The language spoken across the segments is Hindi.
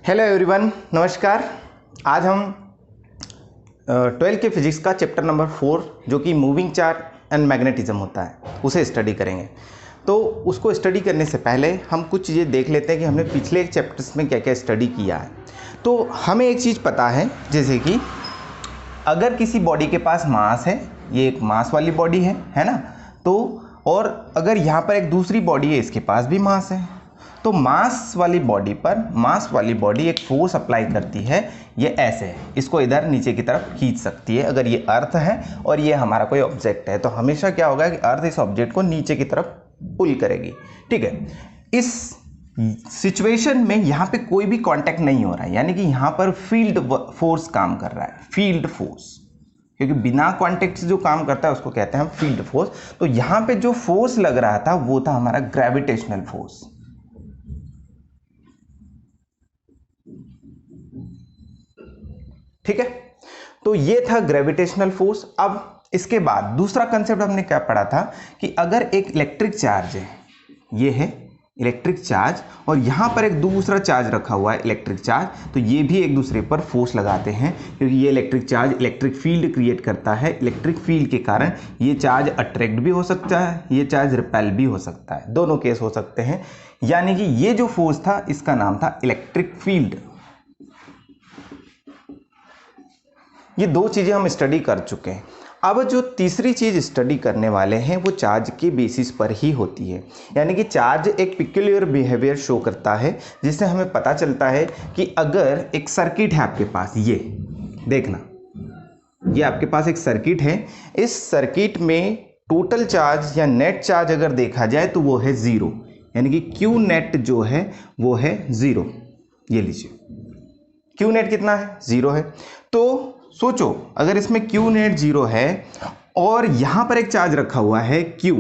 हेलो एवरीवन, नमस्कार। आज हम 12 के फिजिक्स का चैप्टर नंबर 4 जो कि मूविंग चार्ज एंड मैग्नेटिज्म होता है उसे स्टडी करेंगे। तो उसको स्टडी करने से पहले हम कुछ चीज़ें देख लेते हैं कि हमने पिछले चैप्टर्स में क्या क्या स्टडी किया है। तो हमें एक चीज़ पता है, जैसे कि अगर किसी बॉडी के पास मास है, ये एक मास वाली बॉडी है ना, तो और अगर यहाँ पर एक दूसरी बॉडी है, इसके पास भी मास है, तो मास वाली बॉडी एक फोर्स अप्लाई करती है। ये ऐसे है, इसको इधर नीचे की तरफ खींच सकती है। अगर ये अर्थ है और ये हमारा कोई ऑब्जेक्ट है, तो हमेशा क्या होगा कि अर्थ इस ऑब्जेक्ट को नीचे की तरफ पुल करेगी। ठीक है, इस सिचुएशन में यहाँ पे कोई भी कांटेक्ट नहीं हो रहा है, यानी कि यहाँ पर फील्ड फोर्स काम कर रहा है, फील्ड फोर्स, क्योंकि बिना कांटेक्ट से जो काम करता है उसको कहते हैं हम फील्ड फोर्स। तो यहाँ पे जो फोर्स लग रहा था वो था हमारा ग्रेविटेशनल फोर्स। ठीक है, तो ये था ग्रेविटेशनल फोर्स। अब इसके बाद दूसरा कंसेप्ट हमने क्या पढ़ा था कि अगर एक इलेक्ट्रिक चार्ज है, ये है इलेक्ट्रिक चार्ज, और यहां पर एक दूसरा चार्ज रखा हुआ है इलेक्ट्रिक चार्ज, तो ये भी एक दूसरे पर फोर्स लगाते हैं, क्योंकि ये electric charge electric field create करता है। इलेक्ट्रिक फील्ड के कारण ये चार्ज अट्रैक्ट भी हो सकता है, ये चार्ज रिपेल भी हो सकता है, दोनों केस हो सकते हैं। यानी कि ये जो फोर्स था इसका नाम था इलेक्ट्रिक फील्ड। ये दो चीज़ें हम स्टडी कर चुके हैं। अब जो तीसरी चीज़ स्टडी करने वाले हैं वो चार्ज के बेसिस पर ही होती है, यानी कि चार्ज एक पिक्यूलियर बिहेवियर शो करता है, जिससे हमें पता चलता है कि अगर एक सर्किट है आपके पास, ये देखना, ये आपके पास एक सर्किट है, इस सर्किट में टोटल चार्ज या नेट चार्ज अगर देखा जाए तो वो है ज़ीरो, यानी कि क्यू नेट जो है वो है ज़ीरो। ये लीजिए, क्यू नेट कितना है? ज़ीरो है। तो सोचो, अगर इसमें क्यू नेट जीरो है और यहां पर एक चार्ज रखा हुआ है क्यू,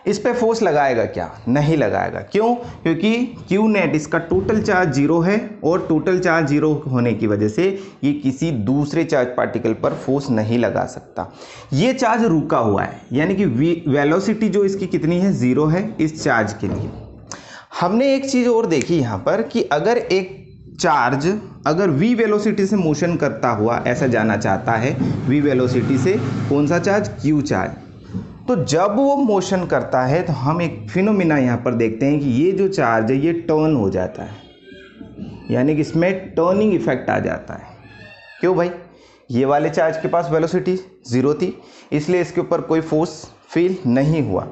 इस पे फोर्स लगाएगा क्या? नहीं लगाएगा। क्यों? क्योंकि क्यू नेट इसका टोटल चार्ज जीरो है, और टोटल चार्ज जीरो होने की वजह से ये किसी दूसरे चार्ज पार्टिकल पर फोर्स नहीं लगा सकता। ये चार्ज रुका हुआ है, यानी कि वेलोसिटी जो इसकी कितनी है? जीरो है इस चार्ज के लिए। हमने एक चीज और देखी यहां पर कि अगर एक चार्ज अगर v वेलोसिटी से मोशन करता हुआ ऐसा जाना चाहता है, v वेलोसिटी से कौन सा चार्ज? q चार्ज, तो जब वो मोशन करता है तो हम एक फिनोमिना यहाँ पर देखते हैं कि ये जो चार्ज है ये टर्न हो जाता है, यानी कि इसमें टर्निंग इफेक्ट आ जाता है। क्यों भाई? ये वाले चार्ज के पास वेलोसिटी ज़ीरो थी, इसलिए इसके ऊपर कोई फोर्स फील नहीं हुआ।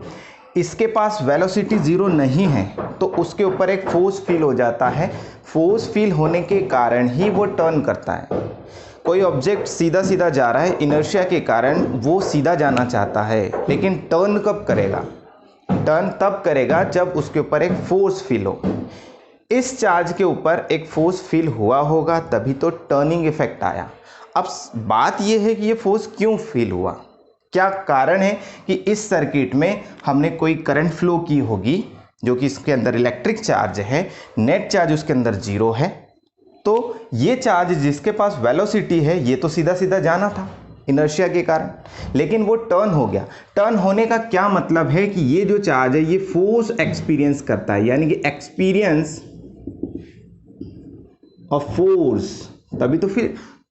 इसके पास वेलोसिटी ज़ीरो नहीं है तो उसके ऊपर एक फोर्स फील हो जाता है। फोर्स फील होने के कारण ही वो टर्न करता है। कोई ऑब्जेक्ट सीधा सीधा जा रहा है, इनर्शिया के कारण वो सीधा जाना चाहता है, लेकिन टर्न कब करेगा? टर्न तब करेगा जब उसके ऊपर एक फोर्स फील हो। इस चार्ज के ऊपर एक फोर्स फील हुआ होगा, तभी तो टर्निंग इफेक्ट आया। अब बात यह है कि ये फोर्स क्यों फील हुआ, क्या कारण है कि इस सर्किट में हमने कोई करंट फ्लो की होगी, जो कि इसके अंदर इलेक्ट्रिक चार्ज है, नेट चार्ज उसके अंदर जीरो है, तो ये चार्ज जिसके पास वेलोसिटी है ये तो सीधा सीधा जाना था इनर्शिया के कारण, लेकिन वो टर्न हो गया। टर्न होने का क्या मतलब है कि ये जो चार्ज है ये फोर्स एक्सपीरियंस करता है, यानी कि एक्सपीरियंस ऑफ फोर्स,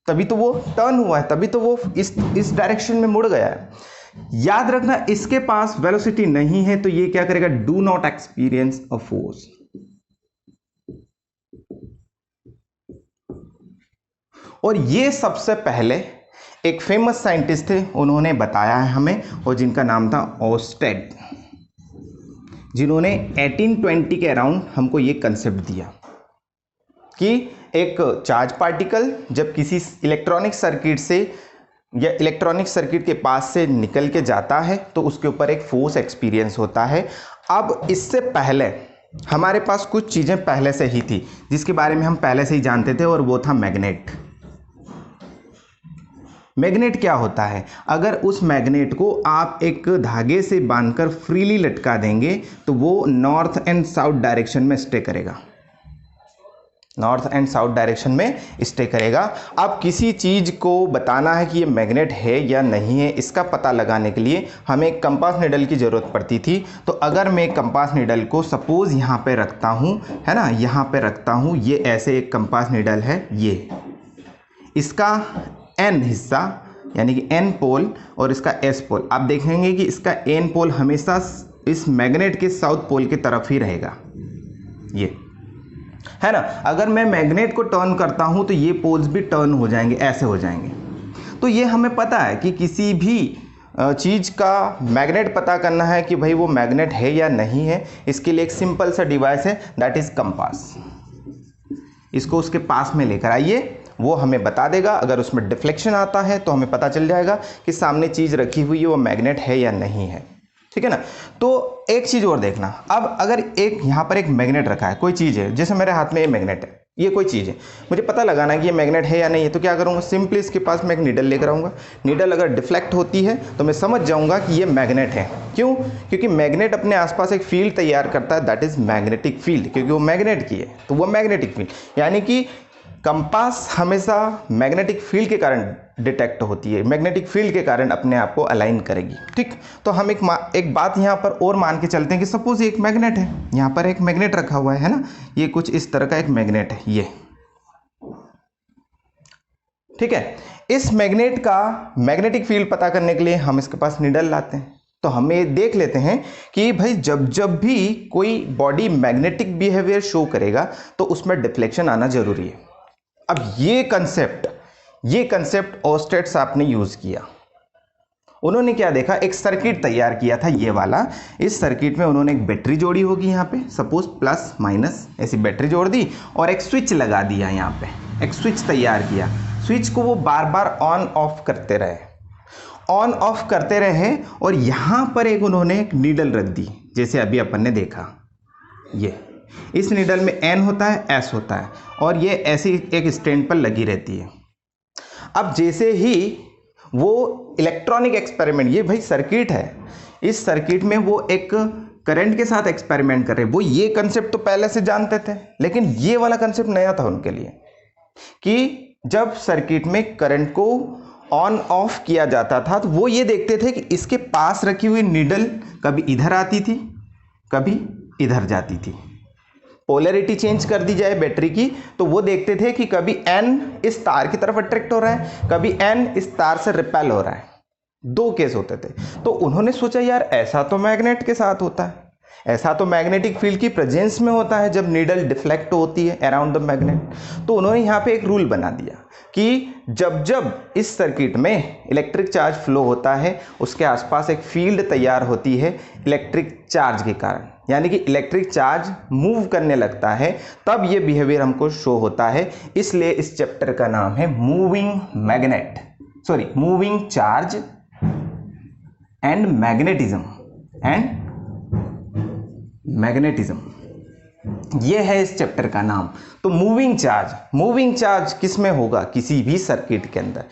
तभी तो वो टर्न हुआ है, तभी तो वो इस डायरेक्शन में मुड़ गया है। याद रखना, इसके पास वेलोसिटी नहीं है तो ये क्या करेगा? Do not experience a force. और ये सबसे पहले एक फेमस साइंटिस्ट थे, उन्होंने बताया है हमें, और जिनका नाम था ओर्स्टेड, जिन्होंने 1820 के अराउंड हमको ये कंसेप्ट दिया कि एक चार्ज पार्टिकल जब किसी इलेक्ट्रॉनिक सर्किट से या इलेक्ट्रॉनिक सर्किट के पास से निकल के जाता है तो उसके ऊपर एक फोर्स एक्सपीरियंस होता है। अब इससे पहले हमारे पास कुछ चीज़ें पहले से ही थी जिसके बारे में हम पहले से ही जानते थे, और वो था मैग्नेट। मैग्नेट क्या होता है? अगर उस मैग्नेट को आप एक धागे से बांधकर फ्रीली लटका देंगे तो वो नॉर्थ एंड साउथ डायरेक्शन में स्टे करेगा। नॉर्थ एंड साउथ डायरेक्शन में स्टे करेगा। अब किसी चीज़ को बताना है कि ये मैग्नेट है या नहीं है, इसका पता लगाने के लिए हमें एक कंपास नीडल की ज़रूरत पड़ती थी। तो अगर मैं कंपास नीडल को सपोज़ यहाँ पे रखता हूँ, है ना, यहाँ पे रखता हूँ, ये ऐसे एक कंपास नीडल है, ये इसका एन हिस्सा यानी कि एन पोल और इसका एस पोल, आप देखेंगे कि इसका एन पोल हमेशा इस मैग्नेट के साउथ पोल की तरफ ही रहेगा, ये है ना। अगर मैं मैग्नेट को टर्न करता हूं तो ये पोल्स भी टर्न हो जाएंगे, ऐसे हो जाएंगे। तो ये हमें पता है कि किसी भी चीज़ का मैग्नेट पता करना है कि भाई वो मैग्नेट है या नहीं है, इसके लिए एक सिंपल सा डिवाइस है, दैट इज़ कंपास। इसको उसके पास में लेकर आइए, वो हमें बता देगा। अगर उसमें डिफ्लेक्शन आता है तो हमें पता चल जाएगा कि सामने चीज़ रखी हुई है वो मैग्नेट है या नहीं है, ठीक है ना। तो एक चीज़ और देखना, अब अगर एक यहाँ पर एक मैग्नेट रखा है, कोई चीज़ है, जैसे मेरे हाथ में ये मैग्नेट है, ये कोई चीज़ है, मुझे पता लगाना है कि ये मैग्नेट है या नहीं है, तो क्या करूँगा, सिंपली इसके पास मैं एक नीडल लेकर आऊँगा। नीडल अगर डिफ्लेक्ट होती है तो मैं समझ जाऊँगा कि ये मैग्नेट है। क्यों? क्योंकि मैग्नेट अपने आसपास एक फील्ड तैयार करता है, दैट इज़ मैग्नेटिक फील्ड, क्योंकि वो मैग्नेट की है तो वो मैग्नेटिक फील्ड, यानी कि कंपास हमेशा मैग्नेटिक फील्ड के कारण डिटेक्ट होती है, मैग्नेटिक फील्ड के कारण अपने आप को अलाइन करेगी, ठीक। तो हम एक बात यहाँ पर और मान के चलते हैं कि सपोज एक मैग्नेट है, यहाँ पर एक मैग्नेट रखा हुआ है ना, ये कुछ इस तरह का एक मैग्नेट है, ये ठीक है। इस मैग्नेट का मैग्नेटिक फील्ड पता करने के लिए हम इसके पास नीडल लाते हैं। तो हमें देख लेते हैं कि भाई जब भी कोई बॉडी मैग्नेटिक बिहेवियर शो करेगा तो उसमें डिफ्लेक्शन आना जरूरी है। अब ये कंसेप्ट ऑस्टेट्स आपने यूज किया। उन्होंने क्या देखा, एक सर्किट तैयार किया था ये वाला। इस सर्किट में उन्होंने एक बैटरी जोड़ी होगी यहाँ पे, सपोज प्लस माइनस ऐसी बैटरी जोड़ दी और एक स्विच लगा दिया, यहाँ पे एक स्विच तैयार किया। स्विच को वो बार बार ऑन ऑफ करते रहे और यहाँ पर एक उन्होंने एक नीडल रख दी, जैसे अभी अपन ने देखा। ये इस नीडल में एन होता है, एस होता है और ये ऐसी एक स्टैंड पर लगी रहती है। अब जैसे ही वो इलेक्ट्रॉनिक एक्सपेरिमेंट, ये भाई सर्किट है, इस सर्किट में वो एक करंट के साथ एक्सपेरिमेंट कर रहे हैं। वो ये कंसेप्ट तो पहले से जानते थे, लेकिन ये वाला कंसेप्ट नया था उनके लिए कि जब सर्किट में करंट को ऑन ऑफ किया जाता था तो वो ये देखते थे कि इसके पास रखी हुई नीडल कभी इधर आती थी, कभी इधर जाती थी। पोलैरिटी चेंज कर दी जाए बैटरी की तो वो देखते थे कि कभी एन इस तार की तरफ अट्रैक्ट हो रहा है, कभी एन इस तार से रिपेल हो रहा है। दो केस होते थे। तो उन्होंने सोचा यार ऐसा तो मैग्नेट के साथ होता है, ऐसा तो मैग्नेटिक फील्ड की प्रेजेंस में होता है जब नीडल डिफ्लेक्ट होती है अराउंड द मैग्नेट। तो उन्होंने यहाँ पे एक रूल बना दिया कि जब इस सर्किट में इलेक्ट्रिक चार्ज फ्लो होता है उसके आसपास एक फील्ड तैयार होती है इलेक्ट्रिक चार्ज के कारण, यानी कि इलेक्ट्रिक चार्ज मूव करने लगता है, तब ये बिहेवियर हमको शो होता है। इसलिए इस चैप्टर का नाम है मूविंग चार्ज एंड मैग्नेटिज्म, ये है इस चैप्टर का नाम। तो मूविंग चार्ज किस में होगा, किसी भी सर्किट के अंदर।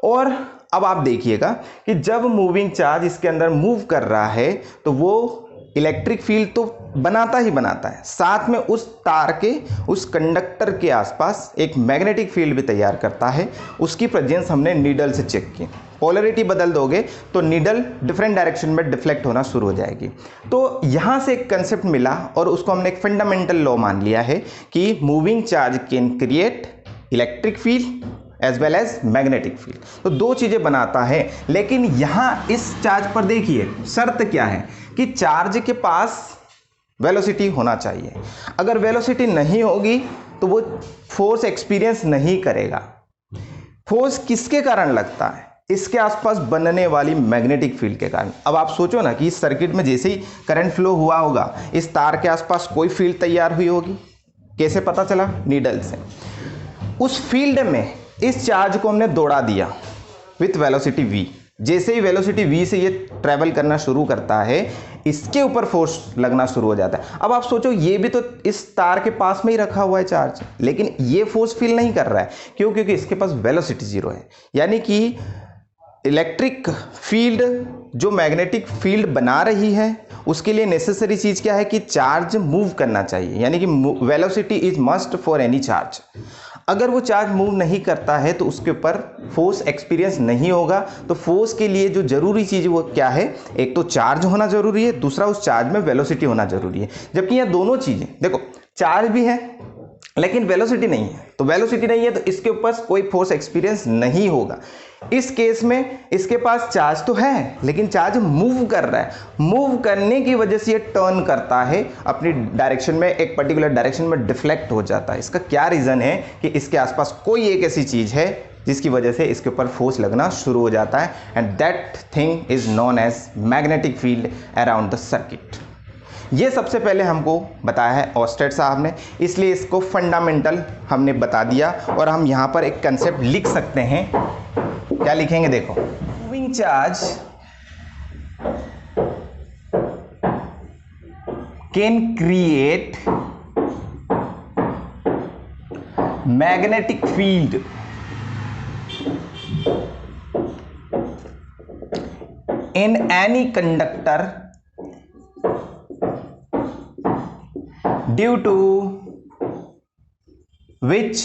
और अब आप देखिएगा कि जब मूविंग चार्ज इसके अंदर मूव कर रहा है तो वो इलेक्ट्रिक फील्ड तो बनाता ही बनाता है, साथ में उस तार के, उस कंडक्टर के आसपास एक मैग्नेटिक फील्ड भी तैयार करता है। उसकी प्रेजेंस हमने नीडल से चेक की। पोलैरिटी बदल दोगे तो नीडल डिफरेंट डायरेक्शन में डिफ्लेक्ट होना शुरू हो जाएगी। तो यहाँ से एक कंसेप्ट मिला और उसको हमने एक फंडामेंटल लॉ मान लिया है कि moving charge can create electric field as well as magnetic field. तो दो चीज़ें बनाता है। लेकिन यहाँ इस चार्ज पर देखिए शर्त क्या है कि चार्ज के पास वेलोसिटी होना चाहिए। अगर वेलोसिटी नहीं होगी तो वो फोर्स एक्सपीरियंस नहीं करेगा। फोर्स किसके कारण लगता है, इसके आसपास बनने वाली मैग्नेटिक फील्ड के कारण। अब आप सोचो ना कि इस सर्किट में जैसे ही करंट फ्लो हुआ होगा इस तार के आसपास कोई फील्ड तैयार हुई होगी। कैसे पता चला? नीडल से। उस फील्ड में इस चार्ज को हमने दौड़ा दिया विथ वेलोसिटी v। जैसे ही वेलोसिटी v से ये ट्रैवल करना शुरू करता है इसके ऊपर फोर्स लगना शुरू हो जाता है। अब आप सोचो ये भी तो इस तार के पास में ही रखा हुआ है चार्ज, लेकिन ये फोर्स फील नहीं कर रहा है। क्यों? क्योंकि इसके पास वेलोसिटी 0 है। यानी कि इलेक्ट्रिक फील्ड जो मैग्नेटिक फील्ड बना रही है उसके लिए नेसेसरी चीज़ क्या है कि चार्ज मूव करना चाहिए, यानी कि velocity is must for any charge. अगर वो चार्ज मूव नहीं करता है तो उसके ऊपर फोर्स एक्सपीरियंस नहीं होगा। तो फोर्स के लिए जो जरूरी चीज़ वो क्या है, एक तो चार्ज होना जरूरी है, दूसरा उस चार्ज में वेलोसिटी होना जरूरी है। जबकि यहाँ दोनों चीज़ें देखो, चार्ज भी है लेकिन वेलोसिटी नहीं है, तो वेलोसिटी नहीं है तो इसके ऊपर कोई फोर्स एक्सपीरियंस नहीं होगा। इस केस में इसके पास चार्ज तो है लेकिन चार्ज मूव कर रहा है, मूव करने की वजह से ये टर्न करता है अपनी डायरेक्शन में, एक पर्टिकुलर डायरेक्शन में डिफ्लेक्ट हो जाता है। इसका क्या रीज़न है कि इसके आसपास कोई एक ऐसी चीज़ है जिसकी वजह से इसके ऊपर फोर्स लगना शुरू हो जाता है, and that thing is known as magnetic field around the circuit. ये सबसे पहले हमको बताया है ऑस्टेड साहब ने, इसलिए इसको फंडामेंटल हमने बता दिया। और हम यहाँ पर एक कंसेप्ट लिख सकते हैं, क्या लिखेंगे देखो, moving charge can create magnetic field in any conductor due to which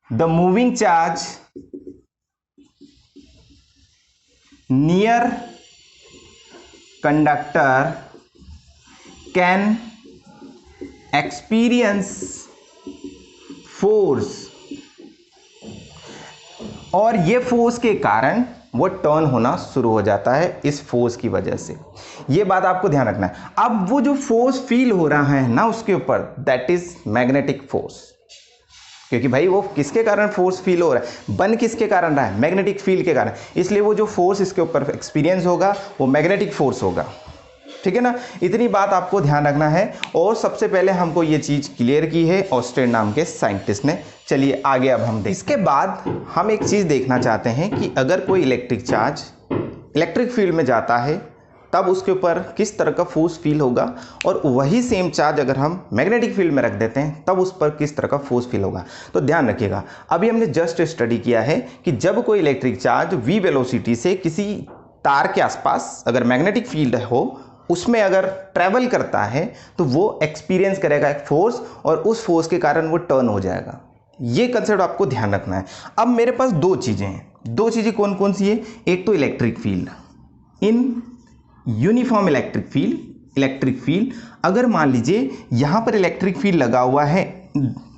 the moving charge near conductor can experience force, और ये फोर्स के कारण वो टर्न होना शुरू हो जाता है इस फोर्स की वजह से। ये बात आपको ध्यान रखना है। अब वो जो फोर्स फील हो रहा है ना उसके ऊपर, दैट इज मैग्नेटिक फोर्स। क्योंकि भाई वो किसके कारण फोर्स फील हो रहा है, बन किसके कारण रहा है, मैग्नेटिक फील्ड के कारण, इसलिए वो जो फोर्स इसके ऊपर एक्सपीरियंस होगा वो मैग्नेटिक फोर्स होगा। ठीक है ना, इतनी बात आपको ध्यान रखना है। और सबसे पहले हमको ये चीज़ क्लियर की है ऑस्टेड नाम के साइंटिस्ट ने। चलिए आगे अब हम इसके बाद हम एक चीज़ देखना चाहते हैं कि अगर कोई इलेक्ट्रिक चार्ज इलेक्ट्रिक फील्ड में जाता है तब उसके ऊपर किस तरह का फोर्स फील होगा, और वही सेम चार्ज अगर हम मैग्नेटिक फील्ड में रख देते हैं तब उस पर किस तरह का फोर्स फील होगा। तो ध्यान रखिएगा, अभी हमने जस्ट स्टडी किया है कि जब कोई इलेक्ट्रिक चार्ज v वेलोसिटी से किसी तार के आसपास अगर मैग्नेटिक फील्ड हो उसमें अगर ट्रैवल करता है तो वो एक्सपीरियंस करेगा एक फोर्स, और उस फोर्स के कारण वो टर्न हो जाएगा। ये कंसेप्ट आपको ध्यान रखना है। अब मेरे पास दो चीज़ें हैं, दो चीज़ें कौन कौन सी है, एक तो electric field in uniform electric field अगर मान लीजिए यहाँ पर इलेक्ट्रिक फील्ड लगा हुआ है,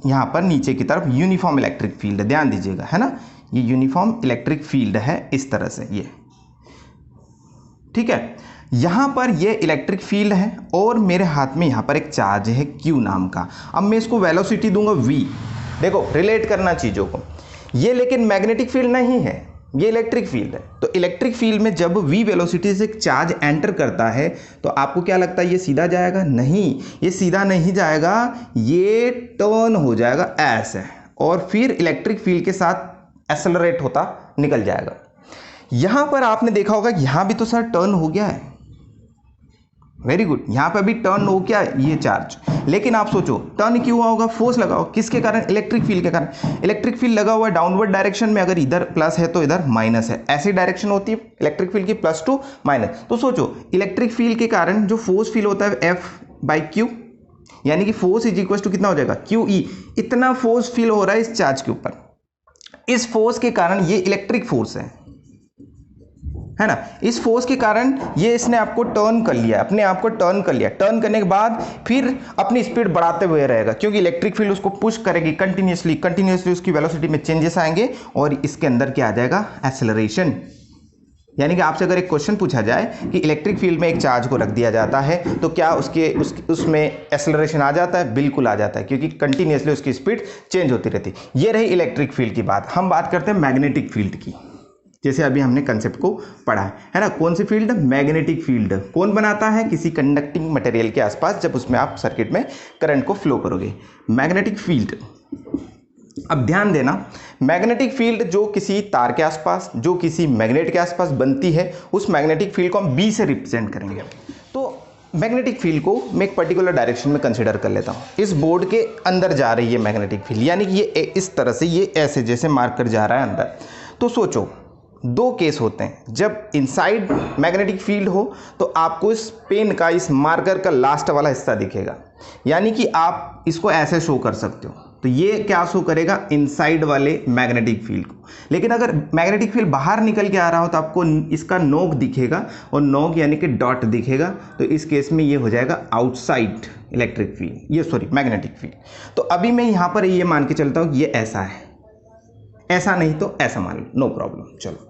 यहाँ पर नीचे की तरफ यूनिफॉर्म इलेक्ट्रिक फील्ड, ध्यान दीजिएगा, है ना, ये यूनिफॉर्म इलेक्ट्रिक फील्ड है इस तरह से, ये ठीक है। यहाँ पर ये इलेक्ट्रिक फील्ड है और मेरे हाथ में यहाँ पर एक चार्ज है Q नाम का। अब मैं इसको वेलोसिटी दूंगा V। देखो रिलेट करना चीज़ों को, ये लेकिन मैग्नेटिक फील्ड नहीं है, ये इलेक्ट्रिक फील्ड है। तो इलेक्ट्रिक फील्ड में जब V वेलोसिटी से चार्ज एंटर करता है तो आपको क्या लगता है ये सीधा जाएगा? नहीं, ये सीधा नहीं जाएगा, ये टर्न हो जाएगा ऐसे, और फिर इलेक्ट्रिक फील्ड के साथ एक्सेलरेट होता निकल जाएगा। यहां पर आपने देखा होगा कि यहां भी तो सर टर्न हो गया है, वेरी गुड, यहां पर भी टर्न हो गया ये चार्ज। लेकिन आप सोचो टर्न क्यों हुआ होगा? फोर्स लगा होगा, किसके कारण? इलेक्ट्रिक फील्ड के कारण। इलेक्ट्रिक फील्ड लगा हुआ है डाउनवर्ड डायरेक्शन में, अगर इधर प्लस है तो इधर माइनस है, ऐसी डायरेक्शन होती है इलेक्ट्रिक फील्ड की, प्लस टू माइनस। तो सोचो इलेक्ट्रिक फील्ड के कारण जो फोर्स फील होता है F/Q, यानी कि फोर्स इज इक्वल टू कितना हो जाएगा? QE। इतना फोर्स फील हो रहा है इस चार्ज के ऊपर, इस फोर्स के कारण ये इलेक्ट्रिक फोर्स है ना, इस फोर्स के कारण ये इसने आपको टर्न कर लिया, अपने आप को टर्न कर लिया। टर्न करने के बाद फिर अपनी स्पीड बढ़ाते हुए रहेगा, क्योंकि इलेक्ट्रिक फील्ड उसको पुश करेगी कंटिन्यूसली उसकी वेलोसिटी में चेंजेस आएंगे और इसके अंदर क्या आ जाएगा? एक्सेलरेशन। यानी कि आपसे अगर एक क्वेश्चन पूछा जाए कि इलेक्ट्रिक फील्ड में एक चार्ज को रख दिया जाता है तो क्या उसमें एक्सेलरेशन आ जाता है? बिल्कुल आ जाता है, क्योंकि कंटिन्यूसली उसकी स्पीड चेंज होती रहती है। ये रही इलेक्ट्रिक फील्ड की बात। हम बात करते हैं मैग्नेटिक फील्ड की, जैसे अभी हमने कंसेप्ट को पढ़ा है ना। कौन सी फील्ड? Magnetic field. कौन बनाता है? किसी कंडक्टिंग मटेरियल के आसपास, जब उसमें आप सर्किट में करंट को फ्लो करोगे, मैग्नेटिक फील्ड। अब ध्यान देना, मैग्नेटिक फील्ड जो किसी तार के आसपास, जो किसी मैग्नेट के आसपास बनती है, उस मैग्नेटिक फील्ड को हम B से रिप्रेजेंट करेंगे। तो मैग्नेटिक फील्ड को मैं एक पर्टिकुलर डायरेक्शन में कंसिडर कर लेता हूँ। इस बोर्ड के अंदर जा रही है मैग्नेटिक फील्ड, यानी कि ये इस तरह से, ये ऐसे जैसे मार्कर जा रहा है अंदर। तो सोचो दो केस होते हैं, जब इनसाइड मैग्नेटिक फील्ड हो तो आपको इस पेन का, इस मार्कर का लास्ट वाला हिस्सा दिखेगा, यानी कि आप इसको ऐसे शो कर सकते हो। तो ये क्या शो करेगा, इनसाइड वाले मैग्नेटिक फील्ड को। लेकिन अगर मैग्नेटिक फील्ड बाहर निकल के आ रहा हो तो आपको इसका नोक दिखेगा, और नोक यानी कि डॉट दिखेगा। तो इस केस में ये हो जाएगा आउटसाइड इलेक्ट्रिक फील्ड, ये सॉरी मैग्नेटिक फील्ड। तो अभी मैं यहाँ पर ये मान के चलता हूँ ये ऐसा है, ऐसा नहीं तो ऐसा मान लो, नो प्रॉब्लम। चलो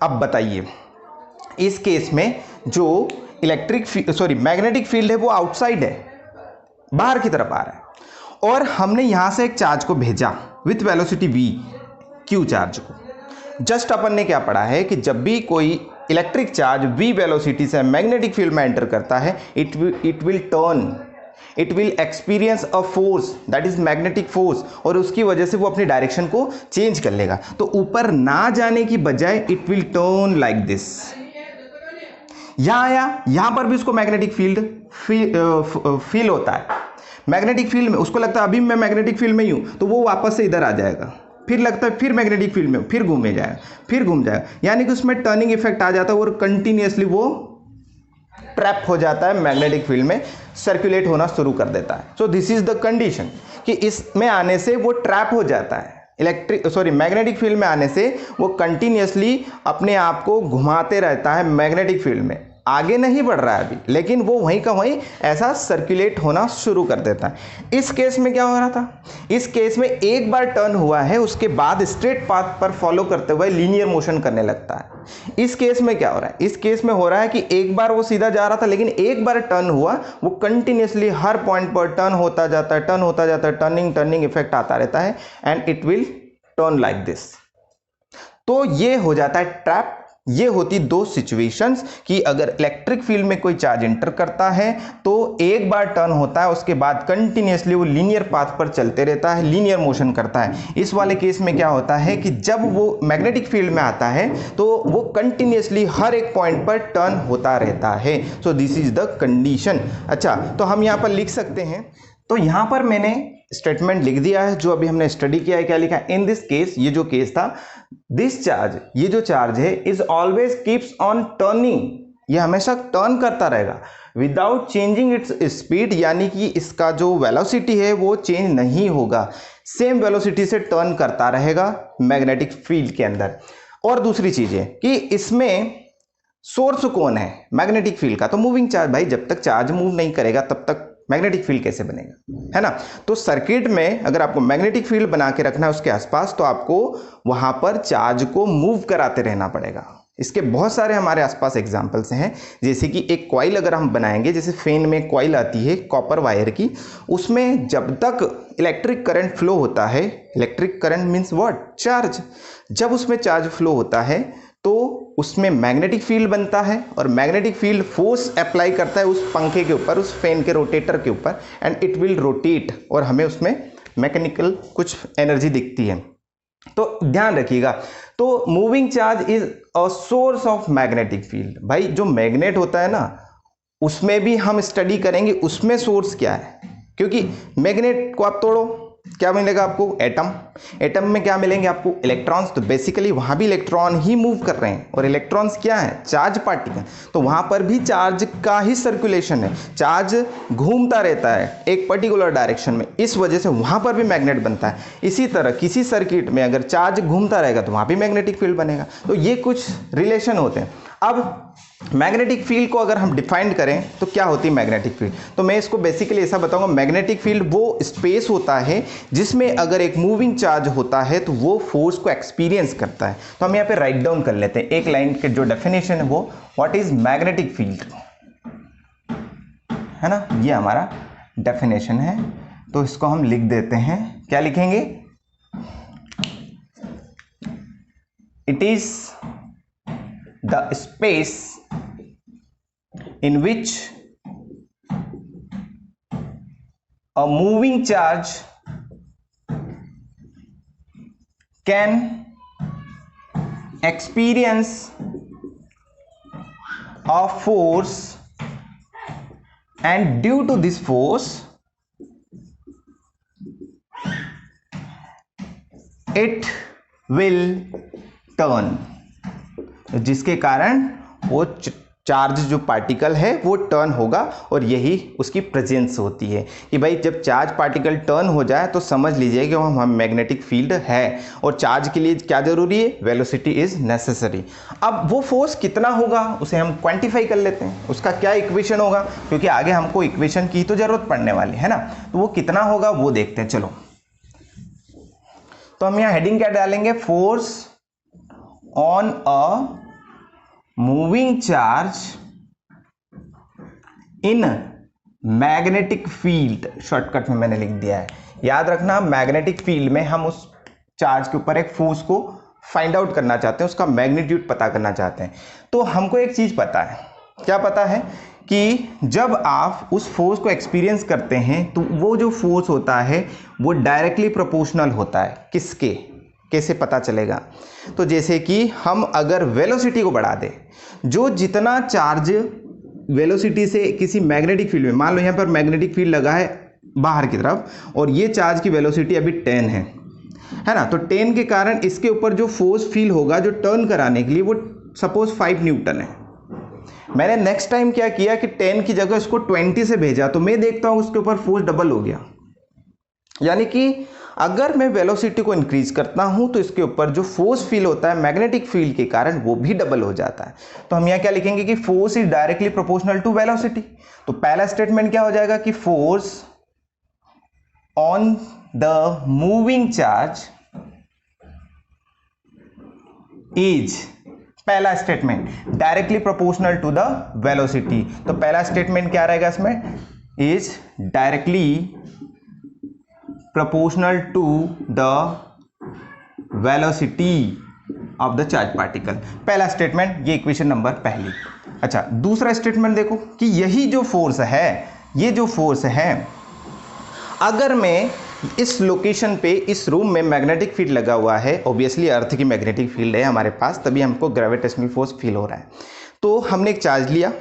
अब बताइए, इस केस में जो मैग्नेटिक फील्ड है वो आउटसाइड है, बाहर की तरफ आ रहा है, और हमने यहां से एक चार्ज को भेजा with velocity v, q charge को। जस्ट अपन ने क्या पढ़ा है कि जब भी कोई इलेक्ट्रिक चार्ज v वेलोसिटी से मैग्नेटिक फील्ड में एंटर करता है, it will experience a force, that is magnetic force, और उसकी वजह से वो अपनी डायरेक्शन को चेंज कर लेगा। तो ऊपर ना जाने की बजाय it will turn like this. यहां आया, यहां पर भी उसको मैग्नेटिक फील्ड फील होता है। मैग्नेटिक फील्ड में उसको लगता है अभी मैं मैग्नेटिक फील्ड में ही हूं, तो वो वापस से इधर आ जाएगा, फिर लगता है फिर मैग्नेटिक फील्ड में, फिर घूमे जाएगा, फिर घूम जाएगा, यानी कि उसमें टर्निंग इफेक्ट आ जाता है और कंटिन्यूअसली वो ट्रैप हो जाता है मैग्नेटिक फील्ड में, सर्कुलेट होना शुरू कर देता है। सो दिस इज द कंडीशन कि इसमें आने से वो ट्रैप हो जाता है, मैग्नेटिक फील्ड में आने से वो कंटिन्यूअसली अपने आप को घुमाते रहता है मैग्नेटिक फील्ड में, आगे नहीं बढ़ रहा है अभी, लेकिन वो वहीं का वहीं ऐसा सर्कुलेट होना शुरू कर देता है। इस केस में क्या हो रहा था, इस केस में एक बार टर्न हुआ है, उसके बाद स्ट्रेट पाथ पर फॉलो करते हुए लीनियर मोशन करने लगता है। इस केस में क्या हो रहा है, इस केस में हो रहा है कि एक बार वो सीधा जा रहा था, लेकिन एक बार टर्न हुआ, वो कंटिन्यूअसली हर पॉइंट पर टर्न होता जाता है, टर्न होता जाता है, टर्निंग इफेक्ट आता रहता है, and it will turn like this. तो ये हो जाता है ट्रैप। ये होती दो सिचुएशंस कि अगर इलेक्ट्रिक फील्ड में कोई चार्ज एंटर करता है तो एक बार टर्न होता है, उसके बाद कंटिन्यूअसली वो लीनियर पाथ पर चलते रहता है, लीनियर मोशन करता है। इस वाले केस में क्या होता है कि जब वो मैग्नेटिक फील्ड में आता है तो वो कंटिन्यूअसली हर एक पॉइंट पर टर्न होता रहता है। सो दिस इज द कंडीशन। अच्छा, तो हम यहाँ पर लिख सकते हैं, तो यहाँ पर मैंने स्टेटमेंट लिख दिया है जो अभी हमने स्टडी किया है। क्या लिखा है, इन दिस केस, ये जो केस था, दिस चार्ज, ये जो चार्ज है, is always keeps on turning, ये हमेशा टर्न करता रहेगा विदाउट चेंजिंग इट्स स्पीड, यानी कि इसका जो वेलोसिटी है वो चेंज नहीं होगा, सेम वेलोसिटी से टर्न करता रहेगा मैग्नेटिक फील्ड के अंदर। और दूसरी चीज है कि इसमें सोर्स कौन है मैग्नेटिक फील्ड का, तो मूविंग चार्ज। भाई जब तक चार्ज मूव नहीं करेगा तब तक मैग्नेटिक फील्ड कैसे बनेगा, है ना। तो सर्किट में अगर आपको मैग्नेटिक फील्ड बना के रखना है उसके आसपास, तो आपको वहां पर चार्ज को मूव कराते रहना पड़ेगा। इसके बहुत सारे हमारे आसपास एग्जांपल्स हैं, जैसे कि एक कॉइल अगर हम बनाएंगे, जैसे फैन में कॉइल आती है कॉपर वायर की, उसमें जब तक इलेक्ट्रिक करंट फ्लो होता है, electric current means what, charge, जब उसमें चार्ज फ्लो होता है तो उसमें मैग्नेटिक फील्ड बनता है, और मैग्नेटिक फील्ड फोर्स अप्लाई करता है उस पंखे के ऊपर, उस फैन के रोटेटर के ऊपर, एंड इट विल रोटेट, और हमें उसमें मैकेनिकल कुछ एनर्जी दिखती है। तो ध्यान रखिएगा, तो moving charge is a source of magnetic field. भाई जो मैग्नेट होता है ना, उसमें भी हम स्टडी करेंगे उसमें सोर्स क्या है, क्योंकि मैग्नेट को आप तोड़ो, क्या मिलेगा आपको, एटम। एटम में क्या मिलेंगे आपको, इलेक्ट्रॉन्स। तो बेसिकली वहां भी इलेक्ट्रॉन ही मूव कर रहे हैं, और इलेक्ट्रॉन्स क्या है, चार्ज पार्टिकल। तो वहां पर भी चार्ज का ही सर्कुलेशन है, चार्ज घूमता रहता है एक पर्टिकुलर डायरेक्शन में, इस वजह से वहां पर भी मैग्नेट बनता है। इसी तरह किसी सर्किट में अगर चार्ज घूमता रहेगा तो वहां भी मैग्नेटिक फील्ड बनेगा। तो ये कुछ रिलेशन होते हैं। अब मैग्नेटिक फील्ड को अगर हम डिफाइन करें तो क्या होती है मैग्नेटिक फील्ड, तो मैं इसको बेसिकली ऐसा बताऊंगा, मैग्नेटिक फील्ड वो स्पेस होता है जिसमें अगर एक मूविंग चार्ज होता है तो वो फोर्स को एक्सपीरियंस करता है। तो हम यहाँ पे राइट डाउन कर लेते हैं एक लाइन के जो डेफिनेशन है वो, व्हाट इज मैग्नेटिक फील्ड, है ना, ये हमारा डेफिनेशन है। तो इसको हम लिख देते हैं, क्या लिखेंगे, it is the space in which a moving charge can experience a force and due to this force it will turn, जिसके कारण वो चार्ज जो पार्टिकल है वो टर्न होगा, और यही उसकी प्रेजेंस होती है कि भाई जब चार्ज पार्टिकल टर्न हो जाए तो समझ लीजिए कि वहाँ मैग्नेटिक फील्ड है, और चार्ज के लिए क्या जरूरी है, वेलोसिटी इज नेसेसरी। अब वो फोर्स कितना होगा उसे हम क्वांटिफाई कर लेते हैं, उसका क्या इक्वेशन होगा, क्योंकि आगे हमको इक्वेशन की तो जरूरत पड़ने वाली है ना, तो वो कितना होगा वो देखते हैं। चलो तो हम यहाँ हेडिंग क्या डालेंगे, force on a moving charge in magnetic field, shortcut में मैंने लिख दिया है। याद रखना, मैग्नेटिक फील्ड में हम उस चार्ज के ऊपर एक फोर्स को फाइंड आउट करना चाहते हैं, उसका मैग्नीट्यूड पता करना चाहते हैं। तो हमको एक चीज पता है, क्या पता है कि जब आप उस फोर्स को एक्सपीरियंस करते हैं तो वो जो फोर्स होता है वो डायरेक्टली प्रोपोर्शनल होता है किसके, कैसे पता चलेगा, तो जैसे कि हम अगर वेलोसिटी को बढ़ा दें, जो जितना चार्ज वेलोसिटी से किसी मैग्नेटिक फील्ड में, मान लो यहाँ पर मैग्नेटिक फील्ड लगा है बाहर की तरफ और ये चार्ज की वेलोसिटी अभी 10 है ना, तो 10 के कारण इसके ऊपर जो फोर्स फील होगा जो टर्न कराने के लिए वो सपोज 5 न्यूटन है। मैंने नेक्स्ट टाइम क्या किया कि 10 की जगह उसको 20 से भेजा, तो मैं देखता हूं उसके ऊपर फोर्स डबल हो गया, यानी कि अगर मैं वेलोसिटी को इंक्रीज करता हूं तो इसके ऊपर जो फोर्स फील होता है मैग्नेटिक फील्ड के कारण वो भी डबल हो जाता है। तो हम यहां क्या लिखेंगे कि force is directly proportional to velocity. तो पहला स्टेटमेंट क्या हो जाएगा कि force on the moving charge is, पहला statement directly proportional to the velocity, तो पहला स्टेटमेंट क्या रहेगा इसमें, is directly proportional to the velocity of the charge particle। पहला स्टेटमेंट, ये इक्वेशन नंबर पहली। अच्छा, दूसरा स्टेटमेंट देखो कि यही जो फोर्स है, ये जो फोर्स है, अगर मैं इस लोकेशन पे इस रूम में मैग्नेटिक फील्ड लगा हुआ है, ऑब्वियसली अर्थ की मैग्नेटिक फील्ड है हमारे पास, तभी हमको ग्रेविटेशनल फोर्स फील हो रहा है। तो हमने एक चार्ज लिया,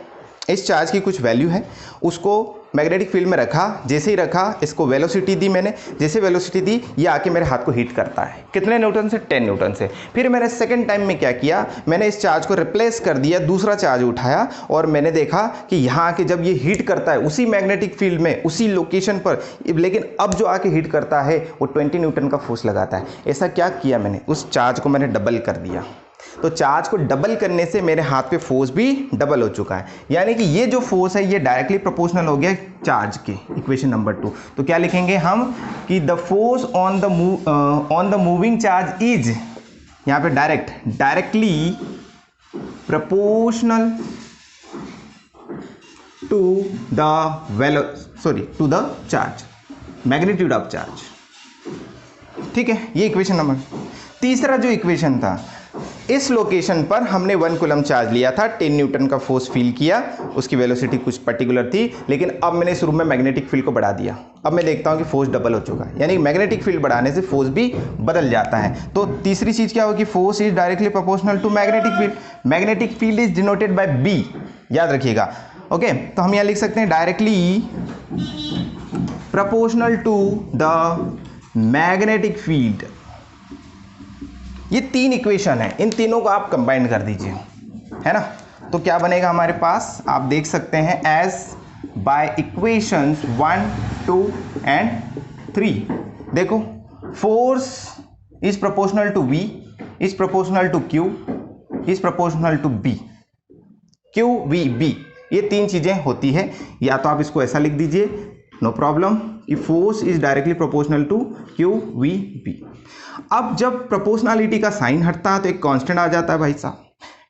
इस चार्ज की कुछ वैल्यू है, उसको मैग्नेटिक फील्ड में रखा, जैसे ही रखा इसको वेलोसिटी दी मैंने, जैसे वेलोसिटी दी ये आके मेरे हाथ को हीट करता है, कितने न्यूटन से, 10 न्यूटन से। फिर मैंने सेकंड टाइम में क्या किया, मैंने इस चार्ज को रिप्लेस कर दिया, दूसरा चार्ज उठाया और मैंने देखा कि यहाँ आके जब ये हीट करता है उसी मैग्नेटिक फील्ड में उसी लोकेशन पर, लेकिन अब जो आके हीट करता है वो 20 न्यूटन का फोर्स लगाता है। ऐसा क्या किया मैंने, उस चार्ज को मैंने डबल कर दिया, तो चार्ज को डबल करने से मेरे हाथ पे फोर्स भी डबल हो चुका है, यानी कि ये जो फोर्स है ये डायरेक्टली प्रोपोर्शनल हो गया चार्ज के, इक्वेशन नंबर 2। तो क्या लिखेंगे हम कि the force on the moving charge is, यहाँ पे directly proportional to the charge, magnitude of charge. ठीक है, ये इक्वेशन नंबर। तीसरा जो इक्वेशन था, इस लोकेशन पर हमने 1 कूलम चार्ज लिया था, 10 न्यूटन का फोर्स फील किया, उसकी वेलोसिटी कुछ पर्टिकुलर थी, लेकिन अब मैंने इस रूम में मैग्नेटिक फील्ड को बढ़ा दिया, अब मैं देखता हूं कि फोर्स डबल हो चुका है, यानी मैग्नेटिक फील्ड बढ़ाने से फोर्स भी बदल जाता है। तो तीसरी चीज क्या होगी, force is directly proportional to magnetic field, magnetic field is denoted by B, याद रखिएगा। ओके, तो हम यहां लिख सकते हैं directly proportional to the magnetic field. ये 3 इक्वेशन है, इन तीनों को आप कंबाइन कर दीजिए, है ना, तो क्या बनेगा हमारे पास, आप देख सकते हैं एज बाय इक्वेशंस 1, 2 एंड 3। देखो, force is proportional to V, is proportional to Q, is proportional to B, Q V B, ये 3 चीजें होती है। या तो आप इसको ऐसा लिख दीजिए, नो प्रॉब्लम, कि force is directly proportional to Q V B। अब जब प्रोपोर्शनलिटी का साइन हटता है तो एक कांस्टेंट आ जाता है भाई साहब,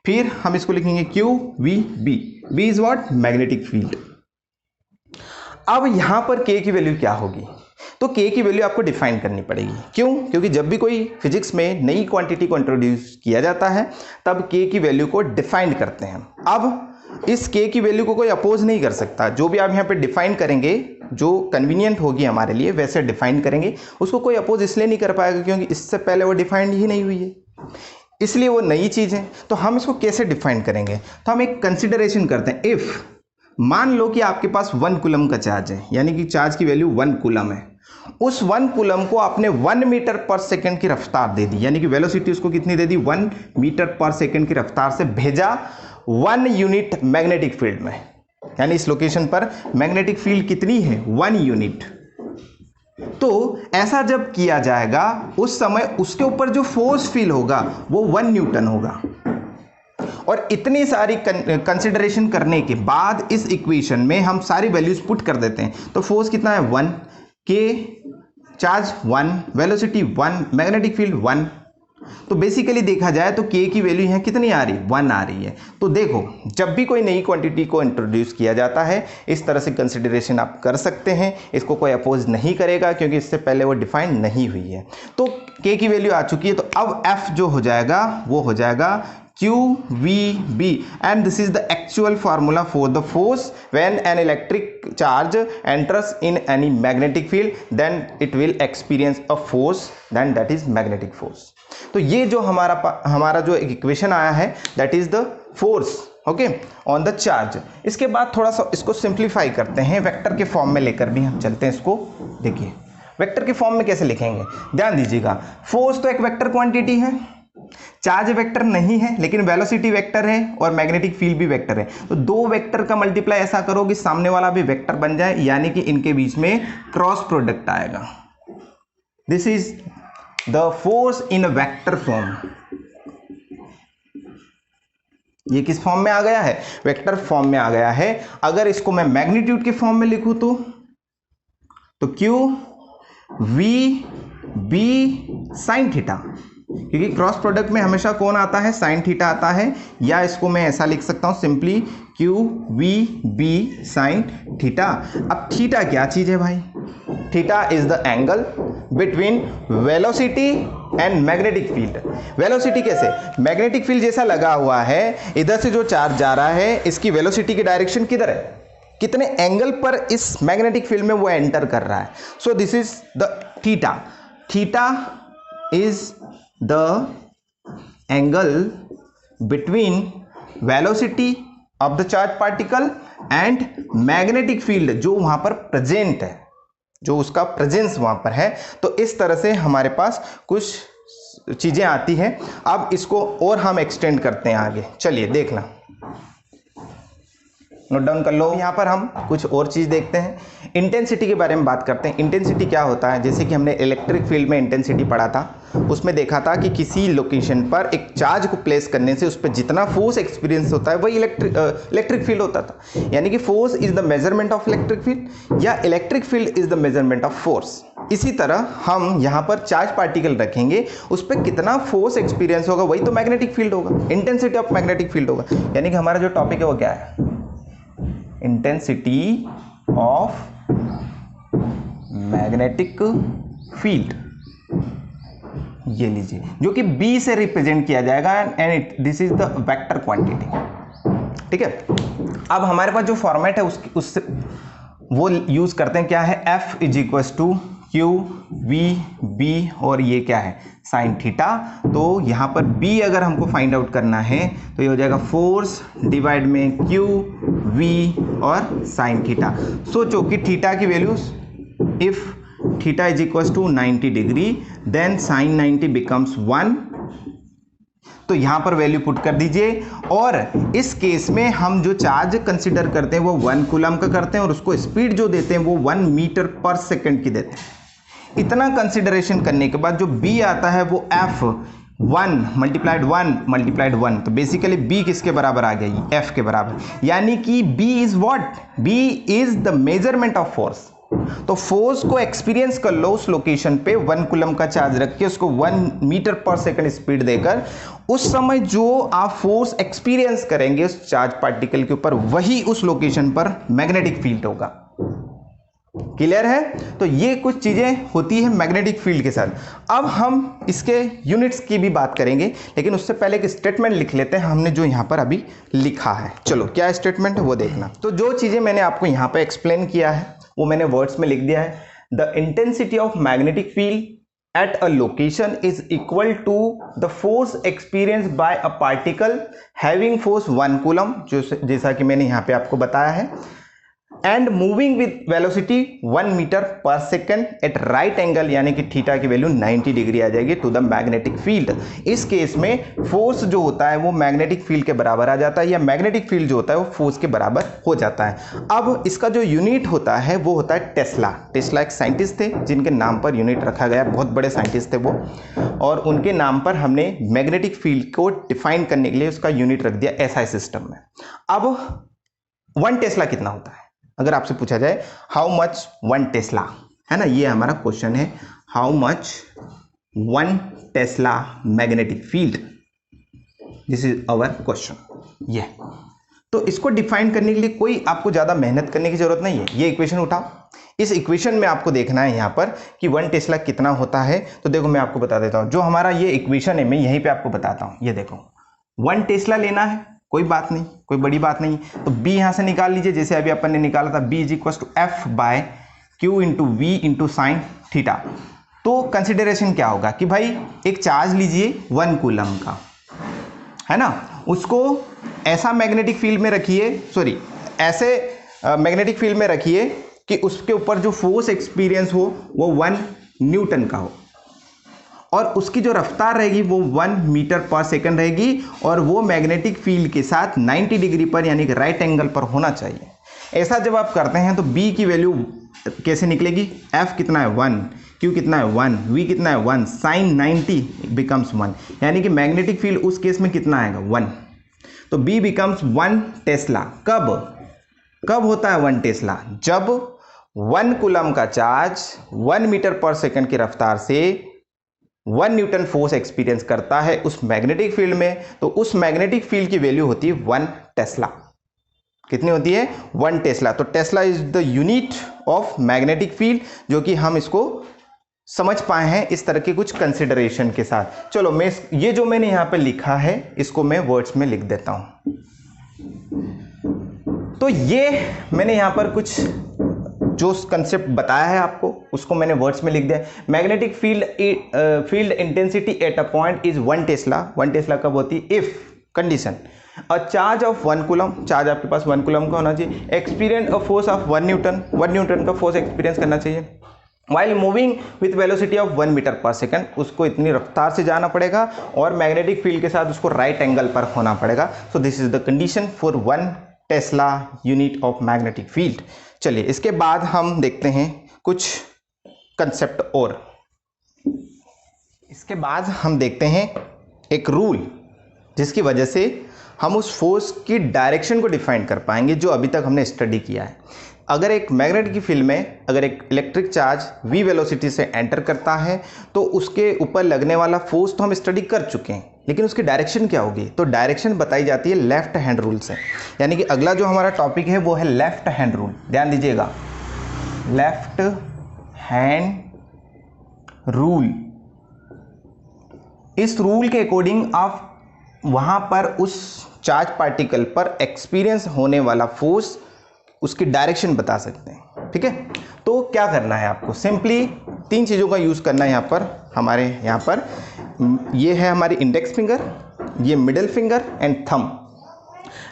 फिर हम इसको लिखेंगे Q V B, B is what, magnetic field. अब यहां पर K की वैल्यू क्या होगी, तो K की वैल्यू आपको डिफाइन करनी पड़ेगी। क्यों, क्योंकि जब भी कोई फिजिक्स में नई क्वांटिटी को इंट्रोड्यूस किया जाता है तब K की वैल्यू को डिफाइन करते हैं। अब इस K की वैल्यू को कोई अपोज नहीं कर सकता, जो भी आप यहाँ पे डिफाइन करेंगे, जो कन्वीनियंट होगी हमारे लिए वैसे डिफाइन करेंगे, उसको कोई अपोज इसलिए नहीं कर पाएगा क्योंकि इससे पहले वो डिफाइंड ही नहीं हुई है, इसलिए वो नई चीज़ है। तो हम इसको कैसे डिफाइन करेंगे, तो हम एक कंसिडरेशन करते हैं, इफ मान लो कि आपके पास 1 कूलम का चार्ज है, यानी कि चार्ज की वैल्यू 1 कूलम है। उस 1 कूलम को आपने 1 मीटर पर सेकंड की रफ्तार दे दी, यानी कि वेलोसिटी उसको कितनी दे दी, 1 मीटर पर सेकंड की रफ्तार से भेजा 1 यूनिट मैग्नेटिक फील्ड में, यानी इस लोकेशन पर मैग्नेटिक फील्ड कितनी है, 1 यूनिट। तो ऐसा जब किया जाएगा उस समय उसके ऊपर जो फोर्स फील होगा वो 1 न्यूटन होगा। और इतनी सारी कंसिडरेशन करने के बाद इस इक्वेशन में हम सारी वैल्यूज पुट कर देते हैं, तो फोर्स कितना है 1, के चार्ज 1, वेलोसिटी 1, मैग्नेटिक फील्ड 1। तो बेसिकली देखा जाए तो के की वैल्यू यहाँ कितनी आ रही है, 1 आ रही है। तो देखो जब भी कोई नई क्वांटिटी को इंट्रोड्यूस किया जाता है इस तरह से कंसिडरेशन आप कर सकते हैं, इसको कोई अपोज नहीं करेगा क्योंकि इससे पहले वो डिफाइंड नहीं हुई है। तो के की वैल्यू आ चुकी है, तो अब एफ जो हो जाएगा वो हो जाएगा QVB, and this is the actual formula for the force when an electric charge enters in any magnetic field, then it will experience a force, then that is magnetic force। तो ये जो हमारा जो इक्वेशन आया है that is the force okay on the charge. इसके बाद थोड़ा सा इसको सिंप्लीफाई करते हैं, वेक्टर के फॉर्म में लेकर भी हम चलते हैं इसको। देखिए वेक्टर के फॉर्म में कैसे लिखेंगे, ध्यान दीजिएगा। फोर्स तो एक वेक्टर क्वांटिटी है, चार्ज वेक्टर नहीं है लेकिन वेलोसिटी वेक्टर है और मैग्नेटिक फील्ड भी वेक्टर है। तो दो वेक्टर का मल्टीप्लाई ऐसा करो कि सामने वाला भी वेक्टर बन जाए, यानी कि इनके बीच में क्रॉस प्रोडक्ट आएगा। This is the force in vector form. ये किस फॉर्म में आ गया है, वेक्टर फॉर्म में आ गया है। अगर इसको मैं मैग्नीट्यूड के फॉर्म में लिखूं तो Q V B sine theta, क्योंकि क्रॉस प्रोडक्ट में हमेशा कौन आता है, साइन थीटा आता है। या इसको मैं ऐसा लिख सकता हूं simply Q V B sine theta. अब थीटा क्या चीज है भाई, theta is the angle between velocity and magnetic field. Velocity कैसे, मैग्नेटिक फील्ड जैसा लगा हुआ है, इधर से जो चार्ज जा रहा है इसकी वेलोसिटी की डायरेक्शन किधर है, कितने एंगल पर इस मैग्नेटिक फील्ड में वो एंटर कर रहा है। सो this is the theta. Theta is the angle between velocity of the charge particle and magnetic field जो वहां पर प्रेजेंट है, जो उसका प्रेजेंस वहां पर है। तो इस तरह से हमारे पास कुछ चीजें आती हैं। अब इसको और हम एक्सटेंड करते हैं आगे, चलिए देखना, नोट डाउन कर लो। यहाँ पर हम कुछ और चीज़ देखते हैं, इंटेंसिटी के बारे में बात करते हैं। इंटेंसिटी क्या होता है, जैसे कि हमने इलेक्ट्रिक फील्ड में इंटेंसिटी पढ़ा था, उसमें देखा था कि किसी लोकेशन पर एक चार्ज को प्लेस करने से उस पर जितना फोर्स एक्सपीरियंस होता है वही इलेक्ट्रिक फील्ड होता था। यानी कि force is the measurement of electric field या electric field is the measurement of force. इसी तरह हम यहाँ पर चार्ज पार्टिकल रखेंगे, उस पर कितना फोर्स एक्सपीरियंस होगा वही तो मैग्नेटिक फील्ड होगा, इंटेंसिटी ऑफ मैग्नेटिक फील्ड होगा। यानी कि हमारा जो टॉपिक है वो क्या है, इंटेंसिटी ऑफ मैग्नेटिक फील्ड, ये लीजिए, जो कि B से रिप्रेजेंट किया जाएगा and this is the vector quantity. ठीक है, अब हमारे पास जो फॉर्मेट है उससे वो यूज करते हैं, क्या है, F is equal to Q V B और ये क्या है, साइन थीटा। तो यहाँ पर B अगर हमको फाइंड आउट करना है तो ये हो जाएगा फोर्स डिवाइड में क्यू वी और साइन थीटा। सोचो कि थीटा की values, if theta is equal to 90 degree then sine 90 becomes 1। तो यहां पर वैल्यू पुट कर दीजिए, और इस केस में हम जो चार्ज कंसीडर करते हैं वो 1 कूलम का करते हैं और उसको स्पीड जो देते हैं वो 1 मीटर पर सेकंड की देते हैं। इतना कंसीडरेशन करने के बाद जो B आता है वो F1 मल्टीप्लाइड 1 मल्टीप्लाइड 1, तो बेसिकली B किसके बराबर आ गई, F के बराबर। यानी कि B is what, B is the measurement of force. तो फोर्स को एक्सपीरियंस कर लो उस लोकेशन पे, 1 कूलम का चार्ज रख के उसको 1 मीटर पर सेकंड स्पीड देकर, उस समय जो आप फोर्स एक्सपीरियंस करेंगे उस चार्ज पार्टिकल के ऊपर वही उस लोकेशन पर मैग्नेटिक फील्ड होगा। क्लियर है, तो ये कुछ चीजें होती है मैग्नेटिक फील्ड के साथ। अब हम इसके यूनिट्स की भी बात करेंगे, लेकिन उससे पहले एक स्टेटमेंट लिख लेते हैं हमने जो यहां पर अभी लिखा है। चलो क्या स्टेटमेंट है वो देखना। तो जो चीजें मैंने आपको यहां पर एक्सप्लेन किया है वो मैंने वर्ड्स में लिख दिया है। The intensity of magnetic field at a location is equal to the force experienced by a particle having force 1 coulomb, जो जैसा कि मैंने यहाँ पे आपको बताया है, and moving with velocity 1 metre per second at right angle, यानी कि थीटा की वैल्यू 90 डिग्री आ जाएगी टू द मैग्नेटिक फील्ड। इस केस में फोर्स जो होता है वो मैग्नेटिक फील्ड के बराबर आ जाता है, या मैग्नेटिक फील्ड जो होता है वो फोर्स के बराबर हो जाता है। अब इसका जो यूनिट होता है वो होता है टेस्ला। टेस्ला एक साइंटिस्ट थे जिनके नाम पर यूनिट रखा गया, बहुत बड़े साइंटिस्ट थे वो, और उनके नाम पर हमने मैग्नेटिक फील्ड को डिफाइन करने के लिए उसका यूनिट रख दिया एसआई सिस्टम में। अब 1 टेस्ला कितना होता है, अगर आपसे पूछा जाए हाउ मच 1 टेस्ला, है ना, ये हमारा क्वेश्चन है, how much 1 tesla magnetic field, this is our question. ये तो इसको डिफाइन करने के लिए कोई आपको ज्यादा मेहनत करने की जरूरत नहीं है, ये इक्वेशन उठाओ, इस इक्वेशन में आपको देखना है यहाँ पर कि 1 टेस्ला कितना होता है। तो देखो मैं आपको बता देता हूँ, जो हमारा ये इक्वेशन है मैं यहीं पे आपको बताता हूँ, ये देखो 1 टेस्ला लेना है, कोई बात नहीं, कोई बड़ी बात नहीं, तो B यहां से निकाल लीजिए, जैसे अभी अपन ने निकाला था, B is equal to F by Q into V into sine theta. तो कंसिडरेशन क्या होगा कि भाई एक चार्ज लीजिए 1 कूलम का, है ना, उसको ऐसा मैग्नेटिक फील्ड में रखिए, सॉरी ऐसे मैग्नेटिक फील्ड में रखिए कि उसके ऊपर जो फोर्स एक्सपीरियंस हो वो 1 न्यूटन का हो, और उसकी जो रफ्तार रहेगी वो 1 मीटर पर सेकंड रहेगी, और वो मैग्नेटिक फील्ड के साथ 90 डिग्री पर यानी कि राइट एंगल पर होना चाहिए। ऐसा जब आप करते हैं तो B की वैल्यू कैसे निकलेगी, F कितना है 1, Q कितना है 1, V कितना है 1, साइन 90 बिकम्स 1, यानी कि मैग्नेटिक फील्ड उस केस में कितना आएगा 1, तो B बिकम्स 1 टेस्ला। कब होता है 1 टेस्ला, जब 1 कूलम का चार्ज 1 मीटर पर सेकंड की रफ्तार से 1 न्यूटन फोर्स एक्सपीरियंस करता है उस मैग्नेटिक फील्ड में, तो उस मैग्नेटिक फील्ड की वैल्यू होती है 1 टेस्ला। कितनी होती है 1 टेस्ला। तो Tesla is the unit of magnetic field, जो कि हम इसको समझ पाए हैं इस तरह के कुछ कंसिडरेशन के साथ। चलो मैं ये जो मैंने यहां पे लिखा है इसको मैं वर्ड्स में लिख देता हूं। तो ये मैंने यहां पर कुछ जो कंसेप्ट बताया है आपको उसको मैंने वर्ड्स में लिख दिया। Magnetic field intensity at a point is 1 tesla. 1 tesla कब होती है, if condition a charge of 1 coulomb, charge आपके पास 1 कूलम का होना चाहिए, experience a force of 1 newton, 1 newton का फोर्स एक्सपीरियंस करना चाहिए, while moving with velocity of 1 metre per second, उसको इतनी रफ्तार से जाना पड़ेगा और मैग्नेटिक फील्ड के साथ उसको राइट एंगल पर होना पड़ेगा। सो this is the condition for 1 Tesla unit of magnetic field. चलिए इसके बाद हम देखते हैं कुछ कंसेप्ट और। इसके बाद हम देखते हैं एक रूल जिसकी वजह से हम उस फोर्स की डायरेक्शन को डिफाइन कर पाएंगे जो अभी तक हमने स्टडी किया है। अगर एक मैग्नेट की फील्ड में अगर एक इलेक्ट्रिक चार्ज v वेलोसिटी से एंटर करता है तो उसके ऊपर लगने वाला फोर्स तो हम स्टडी कर चुके हैं, लेकिन उसकी डायरेक्शन क्या होगी, तो डायरेक्शन बताई जाती है लेफ्ट हैंड रूल से। यानी कि अगला जो हमारा टॉपिक है वो है लेफ्ट हैंड रूल। ध्यान दीजिएगा, लेफ्ट हैंड रूल। इस रूल के अकॉर्डिंग आप वहां पर उस चार्ज पार्टिकल पर एक्सपीरियंस होने वाला फोर्स उसकी डायरेक्शन बता सकते हैं। ठीक है, तो क्या करना है आपको, सिंपली 3 चीज़ों का यूज़ करना है यहाँ पर। हमारे यहाँ पर ये है हमारी इंडेक्स फिंगर, ये मिडिल फिंगर एंड थंब।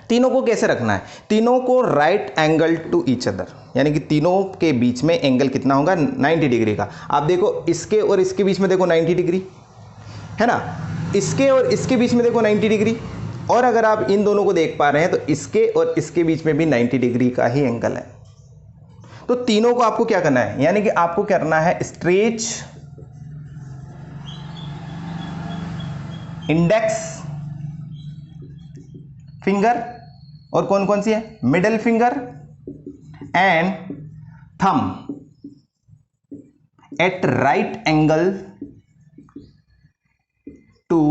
तीनों को कैसे रखना है, तीनों को right angle to each other, यानी कि तीनों के बीच में एंगल कितना होगा 90 डिग्री का। आप देखो इसके और इसके बीच में देखो 90 डिग्री है ना, इसके और इसके बीच में देखो 90 डिग्री, और अगर आप इन दोनों को देख पा रहे हैं तो इसके और इसके बीच में भी 90 डिग्री का ही एंगल है। तो तीनों को आपको क्या करना है, यानी कि आपको करना है स्ट्रेच इंडेक्स फिंगर, और कौन कौन सी है, middle finger and thumb at right angle to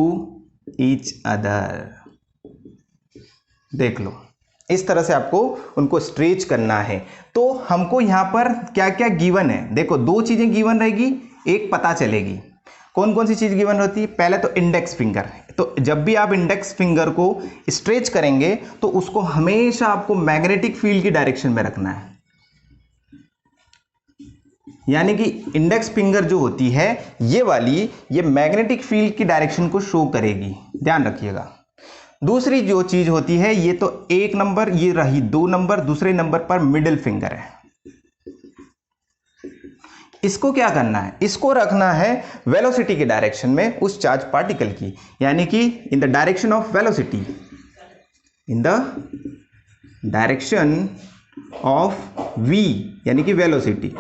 each other. देख लो, इस तरह से आपको उनको स्ट्रेच करना है। तो हमको यहां पर क्या क्या गिवन है, देखो 2 चीजें गिवन रहेगी, एक पता चलेगी। कौन कौन सी चीज गिवन होती है, पहले तो इंडेक्स फिंगर। तो जब भी आप इंडेक्स फिंगर को स्ट्रेच करेंगे तो उसको हमेशा आपको मैग्नेटिक फील्ड की डायरेक्शन में रखना है। यानी कि इंडेक्स फिंगर जो होती है ये वाली, ये मैग्नेटिक फील्ड की डायरेक्शन को शो करेगी, ध्यान रखिएगा। दूसरी जो चीज होती है, ये तो 1 नंबर, ये रही 2 नंबर, दूसरे नंबर पर मिडिल फिंगर है। इसको क्या करना है, इसको रखना है वेलोसिटी के डायरेक्शन में उस चार्ज पार्टिकल की, यानी कि in the direction of velocity, in the direction of v, यानी कि वेलोसिटी।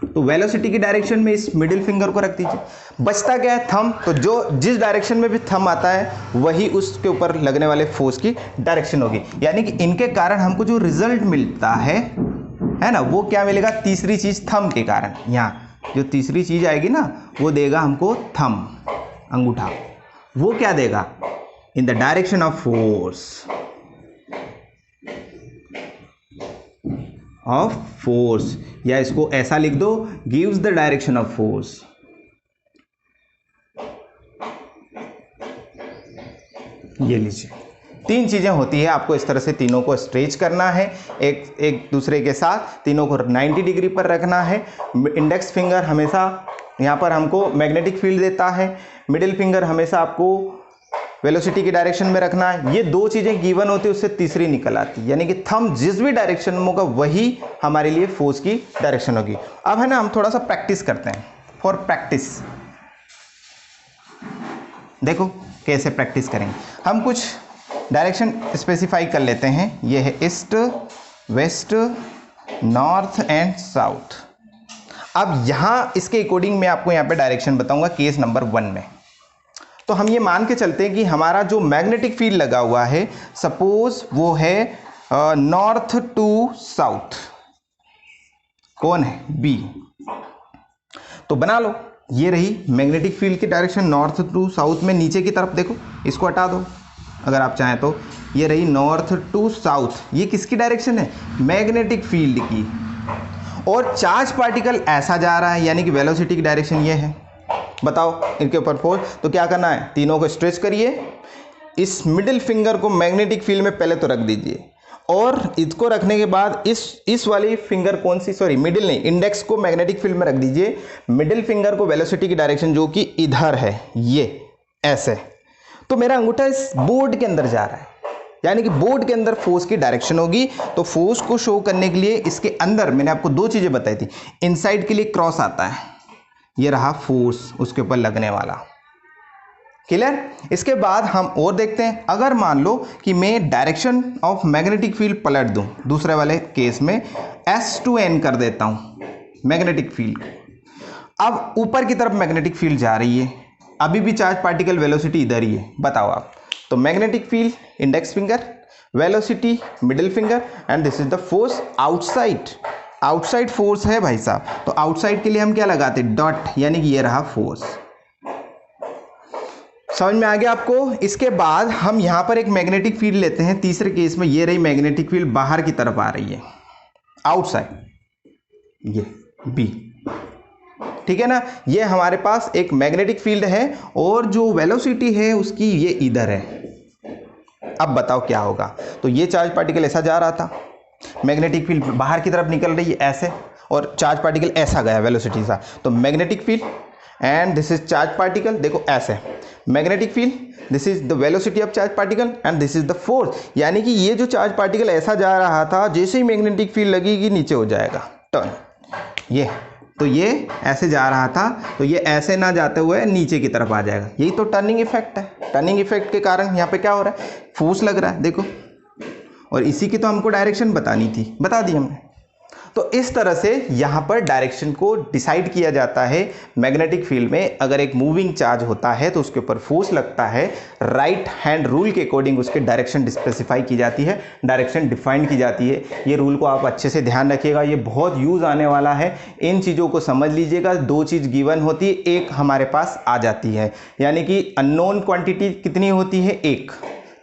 तो वेलोसिटी की डायरेक्शन में इस मिडिल फिंगर को रख दीजिए। बचता क्या है, थंब। तो जो जिस डायरेक्शन में भी थंब आता है वही उसके ऊपर लगने वाले फोर्स की डायरेक्शन होगी, यानी कि इनके कारण हमको जो रिजल्ट मिलता है ना, वो क्या मिलेगा, तीसरी चीज थंब के कारण। यहाँ जो तीसरी चीज आएगी ना, वो देगा हमको थंब, अंगूठा। वो क्या देगा, in the direction of force, या इसको ऐसा लिख दो, gives the direction of force. ये लीजिए, 3 चीजें होती है, आपको इस तरह से तीनों को स्ट्रेच करना है एक दूसरे के साथ, तीनों को 90 डिग्री पर रखना है। इंडेक्स फिंगर हमेशा यहाँ पर हमको मैग्नेटिक फील्ड देता है, मिडिल फिंगर हमेशा आपको वेलोसिटी की डायरेक्शन में रखना है। ये 2 चीजें गिवन होती है, उससे तीसरी निकल आती है, यानी कि थंब जिस भी डायरेक्शन में होगा वही हमारे लिए फोर्स की डायरेक्शन होगी। अब है ना, हम थोड़ा सा प्रैक्टिस करते हैं। फॉर प्रैक्टिस देखो कैसे प्रैक्टिस करेंगे। हम कुछ डायरेक्शन स्पेसिफाई कर लेते हैं। ये है east, west, north and south. अब यहाँ इसके अकॉर्डिंग मैं आपको यहाँ पे डायरेक्शन बताऊंगा केस नंबर 1 में। तो हम ये मान के चलते हैं कि हमारा जो मैग्नेटिक फील्ड लगा हुआ है, सपोज वो है नॉर्थ टू साउथ। कौन है, बी। तो बना लो, ये रही मैग्नेटिक फील्ड की डायरेक्शन नॉर्थ टू साउथ में। नीचे की तरफ देखो, इसको हटा दो अगर आप चाहें तो। ये रही नॉर्थ टू साउथ, ये किसकी डायरेक्शन है, मैग्नेटिक फील्ड की। और चार्ज पार्टिकल ऐसा जा रहा है, यानी कि वेलोसिटी की डायरेक्शन ये है। बताओ इनके ऊपर फोर्स, तो क्या करना है, तीनों को स्ट्रेच करिए। इस मिडिल फिंगर को मैग्नेटिक फील्ड में पहले तो रख दीजिए, और इसको रखने के बाद इस वाली फिंगर कौन सी, सॉरी मिडिल नहीं, इंडेक्स को मैग्नेटिक फील्ड में रख दीजिए। मिडिल फिंगर को वेलोसिटी की डायरेक्शन जो कि इधर है, ये ऐसे। तो मेरा अंगूठा इस बोर्ड के अंदर जा रहा है, यानी कि बोर्ड के अंदर फोर्स की डायरेक्शन होगी। तो फोर्स को शो करने के लिए इसके अंदर मैंने आपको 2 चीजें बताई थी। इनसाइड के लिए क्रॉस आता है, ये रहा फोर्स उसके ऊपर लगने वाला। क्लियर। इसके बाद हम और देखते हैं, अगर मान लो कि मैं डायरेक्शन ऑफ मैग्नेटिक फील्ड पलट दूं, दूसरे वाले केस में S to N कर देता हूं मैग्नेटिक फील्ड। अब ऊपर की तरफ मैग्नेटिक फील्ड जा रही है, अभी भी चार्ज पार्टिकल वेलोसिटी इधर ही है। बताओ आप, तो magnetic field index finger, velocity middle finger, and this is the force outside. Outside force है भाई साहब, तो आउटसाइड के लिए हम क्या लगाते, डॉट, यानी कि ये रहा फोर्स। समझ में आ गया आपको। इसके बाद हम यहां पर एक मैग्नेटिक फील्ड लेते हैं, तीसरे केस में ये रही मैग्नेटिक फील्ड बाहर की तरफ आ रही है, आउटसाइड, ये बी। ठीक है ना, ये हमारे पास एक मैग्नेटिक फील्ड है, और जो वेलोसिटी है उसकी ये इधर है। अब बताओ क्या होगा। तो ये चार्ज पार्टिकल ऐसा जा रहा था, मैग्नेटिक फील्ड बाहर की तरफ निकल रही है ऐसे, और चार्ज पार्टिकल ऐसा गया वेलोसिटी सा। तो magnetic field and this is charge particle, देखो ऐसे magnetic field, this is the velocity of charge particle and this is the force. यानी कि ये जो चार्ज पार्टिकल ऐसा जा रहा था, जैसे ही मैग्नेटिक फील्ड लगेगी नीचे हो जाएगा टर्न। ये तो ये ऐसे जा रहा था, तो ये ऐसे ना जाते हुए नीचे की तरफ आ जाएगा। यही तो टर्निंग इफेक्ट है। टर्निंग इफेक्ट के कारण यहाँ पे क्या हो रहा है, फोर्स लग रहा है, देखो। और इसी की तो हमको डायरेक्शन बतानी थी, बता दी हमने। तो इस तरह से यहाँ पर डायरेक्शन को डिसाइड किया जाता है मैग्नेटिक फील्ड में। अगर एक मूविंग चार्ज होता है तो उसके ऊपर फोर्स लगता है, राइट हैंड रूल के अकॉर्डिंग उसके डायरेक्शन स्पेसिफाई की जाती है, डायरेक्शन डिफाइंड की जाती है। ये रूल को आप अच्छे से ध्यान रखिएगा, ये बहुत यूज आने वाला है। इन चीज़ों को समझ लीजिएगा। 2 चीज़ गिवन होती है, एक हमारे पास आ जाती है, यानी कि अननोन क्वांटिटी कितनी होती है, 1,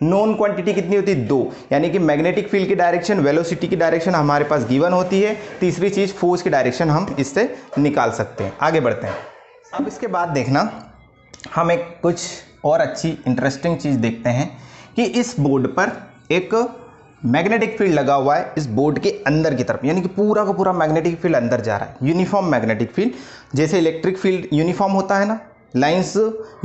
नोन क्वांटिटी कितनी होती है, 2। यानी कि मैग्नेटिक फील्ड की डायरेक्शन, वेलोसिटी की डायरेक्शन हमारे पास गिवन होती है। तीसरी चीज फोर्स की डायरेक्शन हम इससे निकाल सकते हैं। आगे बढ़ते हैं। अब इसके बाद देखना, हम एक कुछ और अच्छी इंटरेस्टिंग चीज देखते हैं कि इस बोर्ड पर एक मैग्नेटिक फील्ड लगा हुआ है इस बोर्ड के अंदर की तरफ, यानी कि पूरा का पूरा मैग्नेटिक फील्ड अंदर जा रहा है, यूनिफॉर्म मैग्नेटिक फील्ड। जैसे इलेक्ट्रिक फील्ड यूनिफॉर्म होता है ना, लाइंस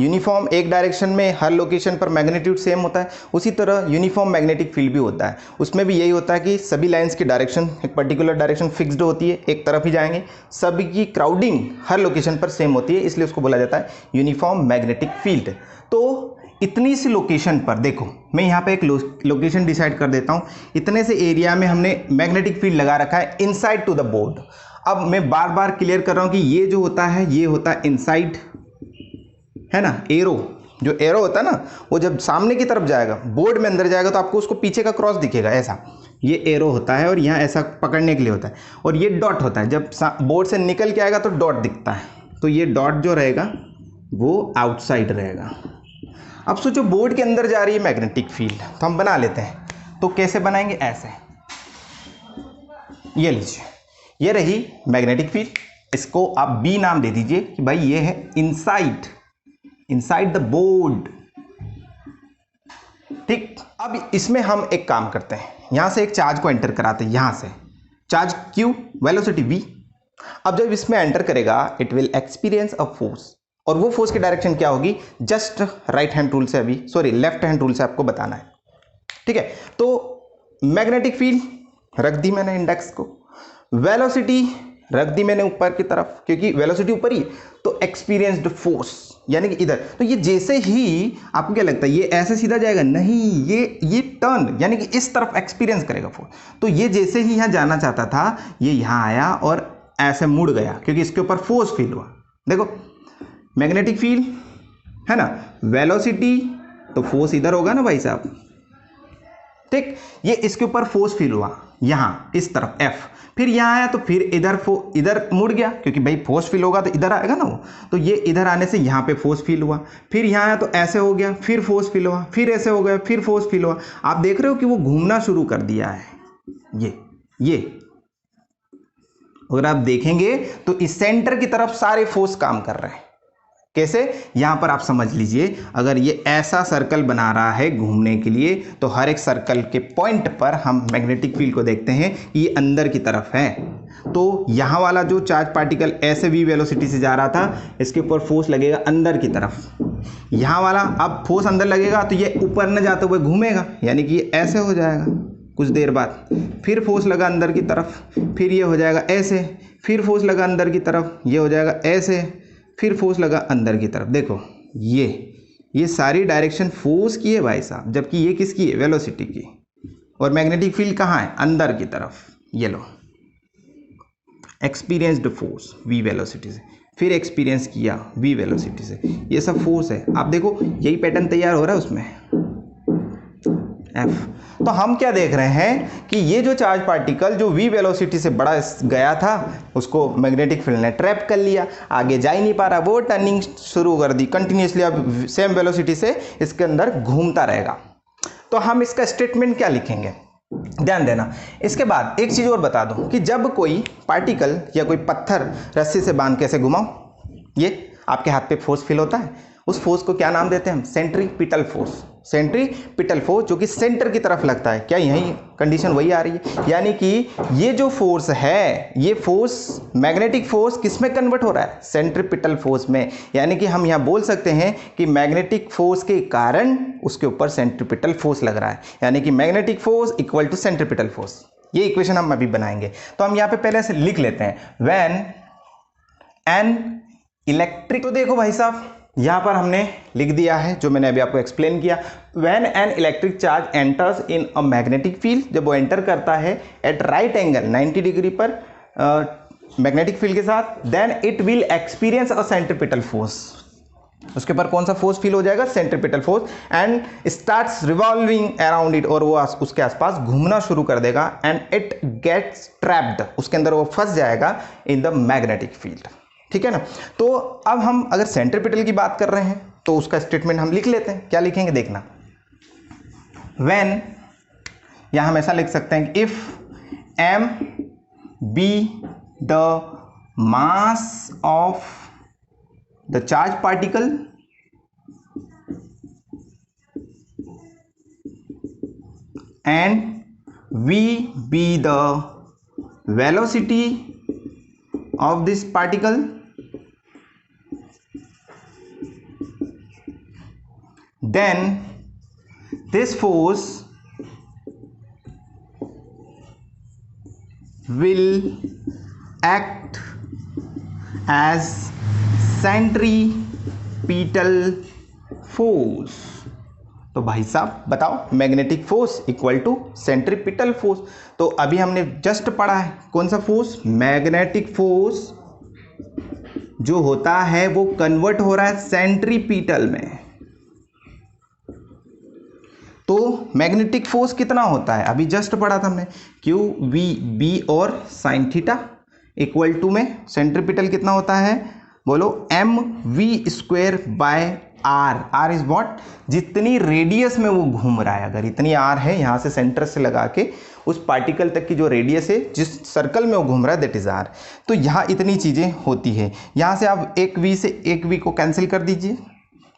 यूनिफॉर्म एक डायरेक्शन में हर लोकेशन पर मैग्नीट्यूड सेम होता है, उसी तरह यूनिफॉर्म मैग्नेटिक फील्ड भी होता है। उसमें भी यही होता है कि सभी लाइंस की डायरेक्शन एक पर्टिकुलर डायरेक्शन फिक्स्ड होती है, एक तरफ ही जाएंगे, सभी की क्राउडिंग हर लोकेशन पर सेम होती है, इसलिए उसको बोला जाता है यूनिफॉर्म मैग्नेटिक फील्ड। तो इतनी सी लोकेशन पर देखो, मैं यहाँ पे एक लोकेशन डिसाइड कर देता हूँ, इतने से एरिया में हमने मैग्नेटिक फील्ड लगा रखा है इनसाइड टू द बोर्ड। अब मैं बार बार क्लियर कर रहा हूँ कि ये जो होता है ये होता है इनसाइड, है ना, एरो, जो एरो होता है ना वो जब सामने की तरफ जाएगा बोर्ड में अंदर जाएगा तो आपको उसको पीछे का क्रॉस दिखेगा, ऐसा ये एरो होता है और यहाँ ऐसा पकड़ने के लिए होता है, और ये डॉट होता है, जब बोर्ड से निकल के आएगा तो डॉट दिखता है, तो ये डॉट जो रहेगा वो आउटसाइड रहेगा। अब सोचो बोर्ड के अंदर जा रही है मैग्नेटिक फील्ड, तो हम बना लेते हैं, तो कैसे बनाएंगे, ऐसे, ये लीजिए, ये रही मैग्नेटिक फील्ड, इसको आप बी नाम दे दीजिए कि भाई ये है इनसाइड द बोर्ड, ठीक। अब इसमें हम एक काम करते हैं, यहां से एक चार्ज को एंटर कराते हैं, यहां से चार्ज q, वेलोसिटी v। अब जब इसमें एंटर करेगा it will experience a force, और वो फोर्स की डायरेक्शन क्या होगी, जस्ट राइट हैंड रूल से, अभी सॉरी लेफ्ट हैंड रूल से आपको बताना है, ठीक है। तो मैग्नेटिक फील्ड रख दी मैंने इंडेक्स को, वेलोसिटी रख दी मैंने ऊपर की तरफ, क्योंकि वेलोसिटी ऊपर ही, तो एक्सपीरियंस्ड फोर्स यानी कि इधर, तो ये जैसे ही आपको क्या लगता है ये ऐसे सीधा जाएगा, नहीं, ये टर्न यानी कि इस तरफ एक्सपीरियंस करेगा फोर्स, तो ये जैसे ही यहाँ जाना चाहता था ये यहाँ आया और ऐसे मुड़ गया, क्योंकि इसके ऊपर फोर्स फील हुआ। देखो मैग्नेटिक फील्ड है ना, वेलोसिटी, तो फोर्स इधर होगा ना भाई साहब, ठीक, ये इसके ऊपर फोर्स फील हुआ यहां इस तरफ F, फिर यहां आया तो फिर इधर मुड़ गया, क्योंकि भाई फोर्स फील होगा तो इधर आएगा ना वो, तो ये इधर आने से यहां पे फोर्स फील हुआ, फिर यहां आया तो ऐसे हो गया, फिर फोर्स फील हुआ, फिर ऐसे हो गया, फिर फोर्स फील हुआ। आप देख रहे हो कि वो घूमना शुरू कर दिया है, ये अगर आप देखेंगे तो इस सेंटर की तरफ सारे फोर्स काम कर रहे हैं। कैसे, यहां पर आप समझ लीजिए, अगर ये ऐसा सर्कल बना रहा है घूमने के लिए, तो हर एक सर्कल के पॉइंट पर हम मैग्नेटिक फील्ड को देखते हैं, ये अंदर की तरफ है, तो यहां वाला जो चार्ज पार्टिकल ऐसे v वेलोसिटी से जा रहा था, इसके ऊपर फोर्स लगेगा अंदर की तरफ। यहां वाला अब फोर्स अंदर लगेगा तो ये ऊपर न जाते हुए घूमेगा, यानी कि ये ऐसे हो जाएगा, कुछ देर बाद फिर फोर्स लगा अंदर की तरफ, फिर ये हो जाएगा ऐसे, फिर फोर्स लगा अंदर की तरफ, ये हो जाएगा ऐसे, फिर फोर्स लगा अंदर की तरफ। देखो ये सारी डायरेक्शन फोर्स की है भाई साहब, जबकि ये किसकी है, वेलोसिटी की, और मैग्नेटिक फील्ड कहाँ है, अंदर की तरफ। ये लो, एक्सपीरियंस्ड फोर्स v वेलोसिटी से, फिर एक्सपीरियंस किया v वेलोसिटी से, ये सब फोर्स है। आप देखो यही पैटर्न तैयार हो रहा है उसमें F। तो हम क्या देख रहे हैं कि ये जो चार्ज पार्टिकल जो v वेलोसिटी से बड़ा गया था, उसको मैग्नेटिक फील्ड ने ट्रैप कर लिया, आगे जा ही नहीं पा रहा, वो टर्निंग शुरू कर दी कंटिन्यूसली, अब सेम वेलोसिटी से इसके अंदर घूमता रहेगा। तो हम इसका स्टेटमेंट क्या लिखेंगे, ध्यान देना। इसके बाद एक चीज और बता दूं कि जब कोई पार्टिकल या कोई पत्थर रस्सी से बांध कैसे घुमाओ, ये आपके हाथ पे फोर्स फील होता है, उस फोर्स को क्या नाम देते हैं हम, सेंट्रीपिटल फोर्स। सेंट्रीपिटल फोर्स जो कि सेंटर की तरफ लगता है, क्या यही कंडीशन वही आ रही है, यानी कि ये जो फोर्स है, ये फोर्स मैग्नेटिक फोर्स किस में कन्वर्ट हो रहा है, सेंट्रीपिटल फोर्स में। यानी कि हम यहाँ बोल सकते हैं कि मैग्नेटिक फोर्स के कारण उसके ऊपर सेंट्रीपिटल फोर्स लग रहा है, यानी कि magnetic force equal to centripetal force. ये इक्वेशन हम अभी बनाएंगे। तो हम यहाँ पे पहले से लिख लेते हैं, व्हेन एन इलेक्ट्रिक, तो देखो भाई साहब यहां पर हमने लिख दिया है जो मैंने अभी आपको एक्सप्लेन किया, when an electric charge enters in a magnetic field, जब वो एंटर करता है एट राइट एंगल 90 डिग्री पर मैग्नेटिक फील्ड के साथ, then it will experience a centripetal force, उसके ऊपर कौन सा फोर्स फील हो जाएगा, centripetal force, and starts revolving around it, और वो उसके आसपास घूमना शुरू कर देगा, एंड इट गेट्स ट्रैप्ड, उसके अंदर वो फंस जाएगा इन द मैग्नेटिक फील्ड, ठीक है ना। तो अब हम अगर सेंट्रीपिटल की बात कर रहे हैं तो उसका स्टेटमेंट हम लिख लेते हैं, क्या लिखेंगे देखना, व्हेन, यहां हम ऐसा लिख सकते हैं कि if m be the mass of the charge particle and v be the velocity of this particle, then this force will act as centripetal force. तो भाई साहब बताओ, magnetic force equal to centripetal force. तो अभी हमने जस्ट पढ़ा है कौन सा फोर्स, मैग्नेटिक फोर्स जो होता है वो कन्वर्ट हो रहा है सेंट्रीपिटल में। तो मैग्नेटिक फोर्स कितना होता है, अभी जस्ट पढ़ा था हमने, क्यू वी बी और साइन थीटा इक्वल टू में सेंट्रीपिटल कितना होता है, बोलो M V square by R. R is what, जितनी रेडियस में वो घूम रहा है, अगर इतनी आर है यहाँ से सेंटर से लगा के उस पार्टिकल तक की जो रेडियस है, जिस सर्कल में वो घूम रहा है, दैट इज आर। तो यहाँ इतनी चीज़ें होती है। यहाँ से आप एक वी से एक वी को कैंसिल कर दीजिए,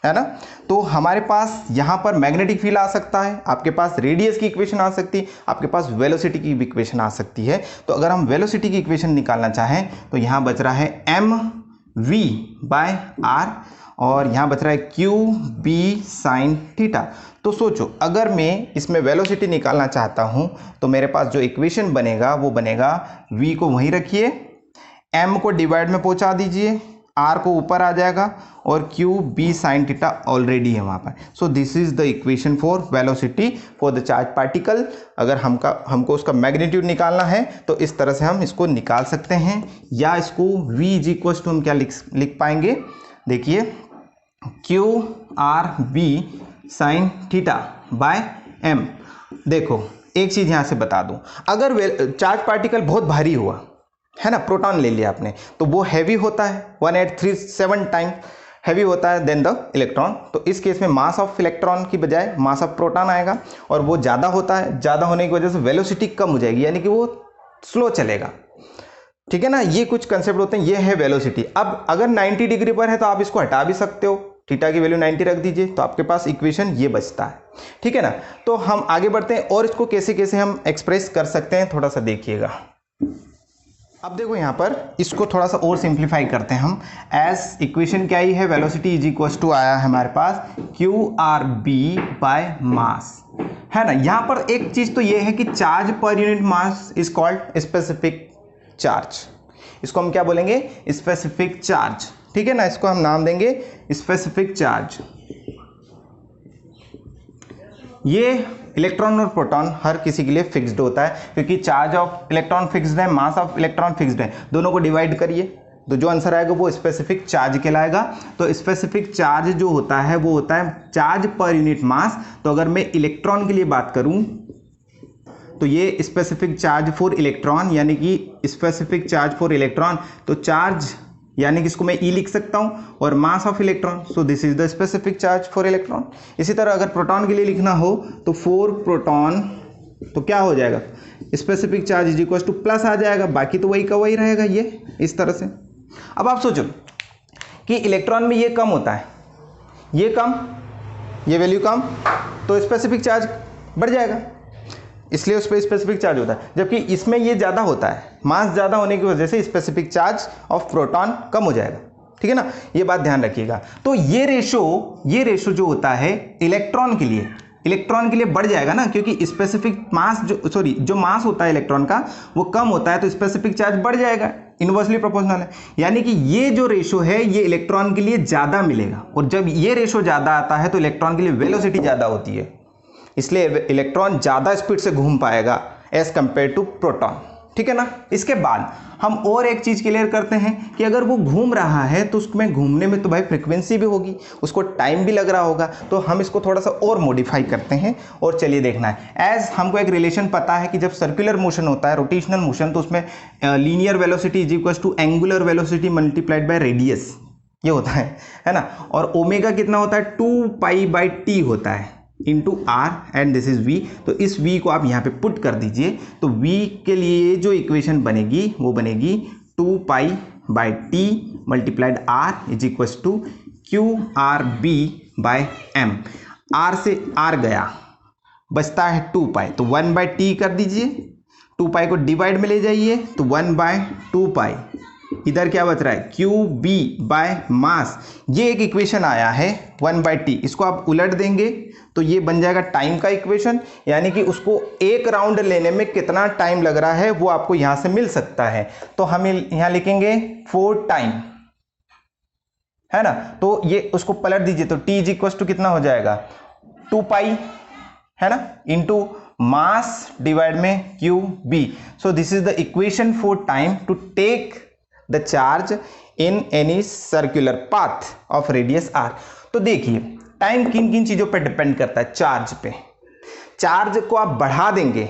है ना। तो हमारे पास यहाँ पर मैग्नेटिक फील्ड आ सकता है, आपके पास रेडियस की इक्वेशन आ सकती है, आपके पास वेलोसिटी की इक्वेशन आ सकती है। तो अगर हम वेलोसिटी की इक्वेशन निकालना चाहें तो यहाँ बच रहा है एम वी बाय आर और यहाँ बच रहा है क्यू बी साइन थीटा। तो सोचो, अगर मैं इसमें वेलोसिटी निकालना चाहता हूँ तो मेरे पास जो इक्वेशन बनेगा वो बनेगा, v को वहीं रखिए, m को डिवाइड में पहुँचा दीजिए, r को ऊपर आ जाएगा और Q B sine theta already है वहाँ पर। So this is the equation for velocity for the charge particle. अगर हमको उसका मैग्नीट्यूड निकालना है तो इस तरह से हम इसको निकाल सकते हैं, या इसको v इज इक्वल टू हम क्या लिख पाएंगे, देखिए Q R B sine theta by M. देखो एक चीज़ यहाँ से बता दूँ, अगर चार्ज पार्टिकल बहुत भारी हुआ है ना, प्रोटॉन ले लिया आपने, तो वो हैवी होता है 1837 टाइम हैवी होता है देन द इलेक्ट्रॉन। तो इस केस में मास ऑफ इलेक्ट्रॉन की बजाय मास ऑफ प्रोटॉन आएगा और वो ज़्यादा होता है, ज़्यादा होने की वजह से वेलोसिटी कम हो जाएगी, यानी कि वो स्लो चलेगा। ठीक है ना, ये कुछ कंसेप्ट होते हैं, ये है वेलोसिटी। अब अगर 90 डिग्री पर है तो आप इसको हटा भी सकते हो, थीटा की वैल्यू 90 रख दीजिए, तो आपके पास इक्वेशन ये बचता है। ठीक है ना, तो हम आगे बढ़ते हैं और इसको कैसे कैसे हम एक्सप्रेस कर सकते हैं, थोड़ा सा देखिएगा। अब देखो यहाँ पर इसको थोड़ा सा और सिंप्लीफाई करते हैं हम। एस इक्वेशन क्या ही है, वेलोसिटी इज इक्वल टू आया है हमारे पास Q R B by mass, है ना। यहाँ पर एक चीज तो ये है कि charge per unit mass is called specific charge. इसको हम क्या बोलेंगे, स्पेसिफिक चार्ज। ठीक है ना, इसको हम नाम देंगे स्पेसिफिक चार्ज। ये इलेक्ट्रॉन और प्रोटॉन हर किसी के लिए फिक्स्ड होता है, क्योंकि चार्ज ऑफ इलेक्ट्रॉन फिक्स्ड है, मास ऑफ इलेक्ट्रॉन फिक्स्ड है। दोनों को डिवाइड करिए तो जो आंसर आएगा वो स्पेसिफिक चार्ज कहलाएगा। तो स्पेसिफिक चार्ज जो होता है वो होता है चार्ज पर यूनिट मास। तो अगर मैं इलेक्ट्रॉन के लिए बात करूं तो ये स्पेसिफिक चार्ज फॉर इलेक्ट्रॉन, यानी कि स्पेसिफिक चार्ज फॉर इलेक्ट्रॉन, तो चार्ज यानी कि इसको मैं ई लिख सकता हूं, और mass of electron, so this is the specific charge for electron. इसी तरह अगर प्रोटॉन के लिए लिखना हो तो फॉर प्रोटॉन तो क्या हो जाएगा, specific charge is equal to plus आ जाएगा, बाकी तो वही का वही रहेगा, ये इस तरह से। अब आप सोचो कि इलेक्ट्रॉन में ये कम होता है, ये कम, ये वैल्यू कम, तो स्पेसिफिक चार्ज बढ़ जाएगा, इसलिए उस पर स्पेसिफिक चार्ज होता है। जबकि इसमें ये ज़्यादा होता है, मास ज़्यादा होने की वजह से स्पेसिफिक चार्ज ऑफ प्रोटॉन कम हो जाएगा। ठीक है ना, ये बात ध्यान रखिएगा। तो ये रेशो जो होता है इलेक्ट्रॉन के लिए बढ़ जाएगा ना, क्योंकि स्पेसिफिक मास जो मास होता है इलेक्ट्रॉन का वो कम होता है, तो स्पेसिफिक चार्ज बढ़ जाएगा, इनवर्सली प्रोपोर्शनल है। यानी कि ये जो रेशो है ये इलेक्ट्रॉन के लिए ज़्यादा मिलेगा, और जब ये रेशो ज़्यादा आता है तो इलेक्ट्रॉन के लिए वेलोसिटी ज़्यादा होती है, इसलिए इलेक्ट्रॉन ज़्यादा स्पीड से घूम पाएगा एज कंपेयर टू प्रोटॉन। ठीक है ना। इसके बाद हम और एक चीज़ क्लियर करते हैं कि अगर वो घूम रहा है तो उसमें घूमने में तो भाई फ्रीक्वेंसी भी होगी, उसको टाइम भी लग रहा होगा, तो हम इसको थोड़ा सा और मॉडिफाई करते हैं। और चलिए देखना है, एज हमको एक रिलेशन पता है कि जब सर्कुलर मोशन होता है, रोटेशनल मोशन, तो उसमें linear velocity is equal to angular velocity multiplied by radius, ये होता है ना। और ओमेगा कितना होता है, 2π/t होता है into R, and this is v। तो इस v को आप यहाँ पे पुट कर दीजिए, तो v के लिए जो इक्वेशन बनेगी वो बनेगी 2π/t multiplied r is equal to QRB/m। r से r गया, बचता है 2 पाई, तो 1/t कर दीजिए, 2 पाई को डिवाइड में ले जाइए तो 1/2 पाई, इधर क्या बच रहा है QB बाय मास। ये एक इक्वेशन आया है 1/t, इसको आप उलट देंगे तो ये बन जाएगा टाइम का इक्वेशन, यानी कि उसको एक राउंड लेने में कितना टाइम लग रहा है वो आपको यहां से मिल सकता है। तो हम यहां लिखेंगे 4 टाइम, है ना, तो ये उसको पलट दीजिए तो t इज इक्वल टू कितना हो जाएगा 2 पाई, है ना, इंटू मास डिवाइड में QB। So this is the equation for time to take the charge in any circular path of radius r। तो देखिए टाइम किन किन चीजों पर डिपेंड करता है, चार्ज पे। चार्ज को आप बढ़ा देंगे,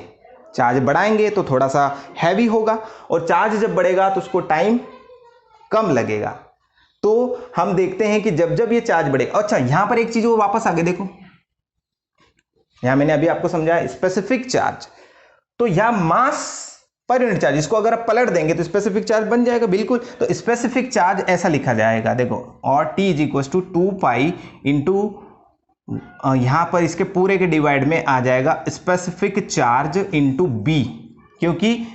चार्ज बढ़ाएंगे तो थोड़ा सा हैवी होगा, और चार्ज जब बढ़ेगा तो उसको टाइम कम लगेगा। तो हम देखते हैं कि जब जब ये चार्ज बढ़ेगा, अच्छा यहां पर एक चीज वो वापस आगे देखो, यहां मैंने अभी आपको समझाया स्पेसिफिक चार्ज, तो यहां मास पर यूनिट चार्ज, इसको अगर आप पलट देंगे तो स्पेसिफिक चार्ज बन जाएगा बिल्कुल। तो स्पेसिफिक चार्ज ऐसा लिखा जाएगा, देखो, और t is equal to 2 pi into यहां पर इसके पूरे के डिवाइड में आ जाएगा स्पेसिफिक चार्ज इंटू b, क्योंकि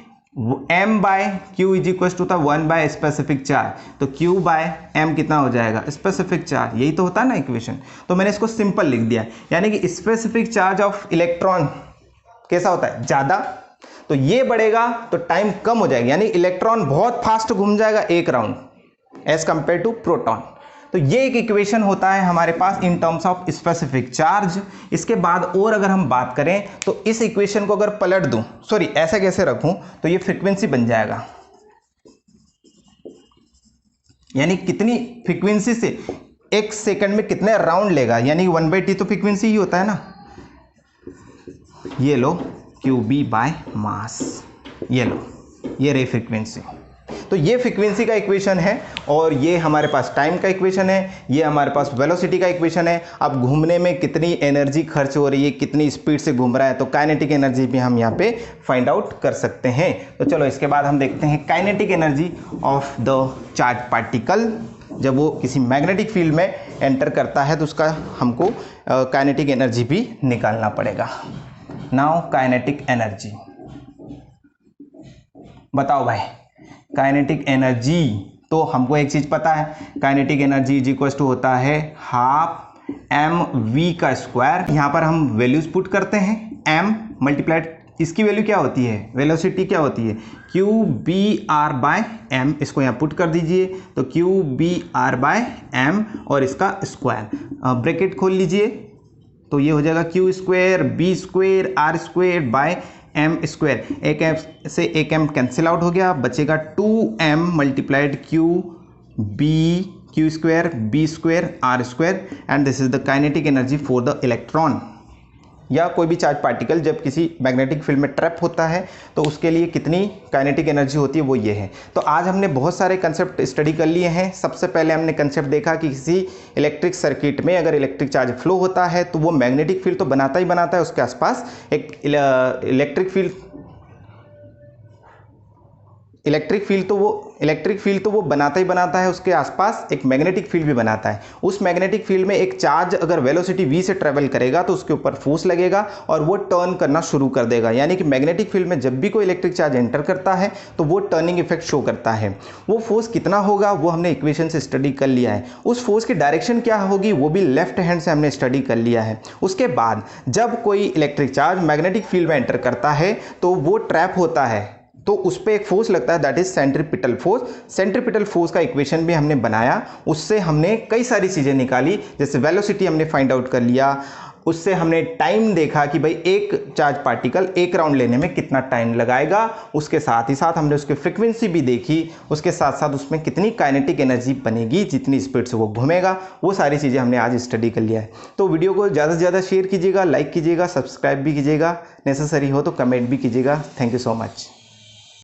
m by q is equal to था 1 बाय स्पेसिफिक चार्ज, तो q बाय m कितना हो जाएगा स्पेसिफिक चार्ज, यही तो होता है ना इक्वेशन। तो मैंने इसको सिंपल लिख दिया, यानी कि स्पेसिफिक चार्ज ऑफ इलेक्ट्रॉन कैसा होता है, ज्यादा, तो ये बढ़ेगा तो टाइम कम हो जाएगी, यानी इलेक्ट्रॉन बहुत फास्ट घूम जाएगा एक round as compare to proton. तो ये एक इक्वेशन होता है हमारे पास in terms of specific charge. इसके बाद और अगर हम बात करें तो इस इक्वेशन को अगर पलट दूं, सॉरी ऐसे कैसे रखूं, तो ये फ्रीक्वेंसी बन जाएगा, यानी कितनी फ्रीक्वेंसी से एक सेकंड में कितने राउंड लेगा, यानी 1/t तो फ्रीक्वेंसी ही होता है ना। ये लो QB बाय मास, ये लो, ये रही फ्रीक्वेंसी। तो ये फ्रीक्वेंसी का इक्वेशन है, और ये हमारे पास टाइम का इक्वेशन है, ये हमारे पास वेलोसिटी का इक्वेशन है। अब घूमने में कितनी एनर्जी खर्च हो रही है, कितनी स्पीड से घूम रहा है, तो काइनेटिक एनर्जी भी हम यहाँ पे फाइंड आउट कर सकते हैं। तो चलो इसके बाद हम देखते हैं kinetic energy of the charge particle. जब वो किसी मैग्नेटिक फील्ड में एंटर करता है तो उसका हमको काइनेटिक एनर्जी भी निकालना पड़ेगा। नाउ काइनेटिक एनर्जी, बताओ भाई काइनेटिक एनर्जी, तो हमको एक चीज पता है, kinetic energy is equal to होता है हाफ mv का स्क्वायर। यहां पर हम वैल्यूज पुट करते हैं, m मल्टीप्लाइड, इसकी वैल्यू क्या होती है, वेलोसिटी क्या होती है QBr बाय m, इसको यहाँ पुट कर दीजिए तो QBr बाय m और इसका स्क्वायर, ब्रैकेट खोल लीजिए तो ये हो जाएगा Q square B square R square by M square, एक m से एक m कैंसिल आउट हो गया, बचेगा 2m multiplied Q square B square R square, and this is the kinetic energy for the electron. या कोई भी चार्ज पार्टिकल जब किसी मैग्नेटिक फील्ड में ट्रैप होता है तो उसके लिए कितनी काइनेटिक एनर्जी होती है, वो ये है। तो आज हमने बहुत सारे कंसेप्ट स्टडी कर लिए हैं। सबसे पहले हमने कंसेप्ट देखा कि किसी इलेक्ट्रिक सर्किट में अगर इलेक्ट्रिक चार्ज फ्लो होता है तो वो मैग्नेटिक फील्ड तो बनाता ही बनाता है, उसके आसपास एक इलेक्ट्रिक फील्ड तो वो बनाता ही बनाता है, उसके आसपास एक मैग्नेटिक फील्ड भी बनाता है। उस मैग्नेटिक फील्ड में एक चार्ज अगर वेलोसिटी v से ट्रेवल करेगा तो उसके ऊपर फोर्स लगेगा और वो टर्न करना शुरू कर देगा, यानी कि मैग्नेटिक फील्ड में जब भी कोई इलेक्ट्रिक चार्ज एंटर करता है तो वो टर्निंग इफेक्ट शो करता है। वो फोर्स कितना होगा वो हमने इक्वेशन से स्टडी कर लिया है। उस फोर्स की डायरेक्शन क्या होगी वो भी लेफ्ट हैंड से हमने स्टडी कर लिया है। उसके बाद जब कोई इलेक्ट्रिक चार्ज मैग्नेटिक फील्ड में एंटर करता है तो वो ट्रैप होता है, तो उस पर एक फोर्स लगता है, that is centripetal force. Centripetal force का इक्वेशन भी हमने बनाया, उससे हमने कई सारी चीज़ें निकाली, जैसे वेलोसिटी हमने फाइंड आउट कर लिया, उससे हमने टाइम देखा कि भाई एक चार्ज पार्टिकल एक राउंड लेने में कितना टाइम लगाएगा, उसके साथ ही साथ हमने उसकी फ्रीक्वेंसी भी देखी, उसके साथ साथ उसमें कितनी काइनेटिक एनर्जी बनेगी जितनी स्पीड से वो घूमेगा, वो सारी चीज़ें हमने आज स्टडी कर लिया है। तो वीडियो को ज़्यादा से ज़्यादा शेयर कीजिएगा, लाइक कीजिएगा, सब्सक्राइब भी कीजिएगा, नेसेसरी हो तो कमेंट भी कीजिएगा। Thank you so much.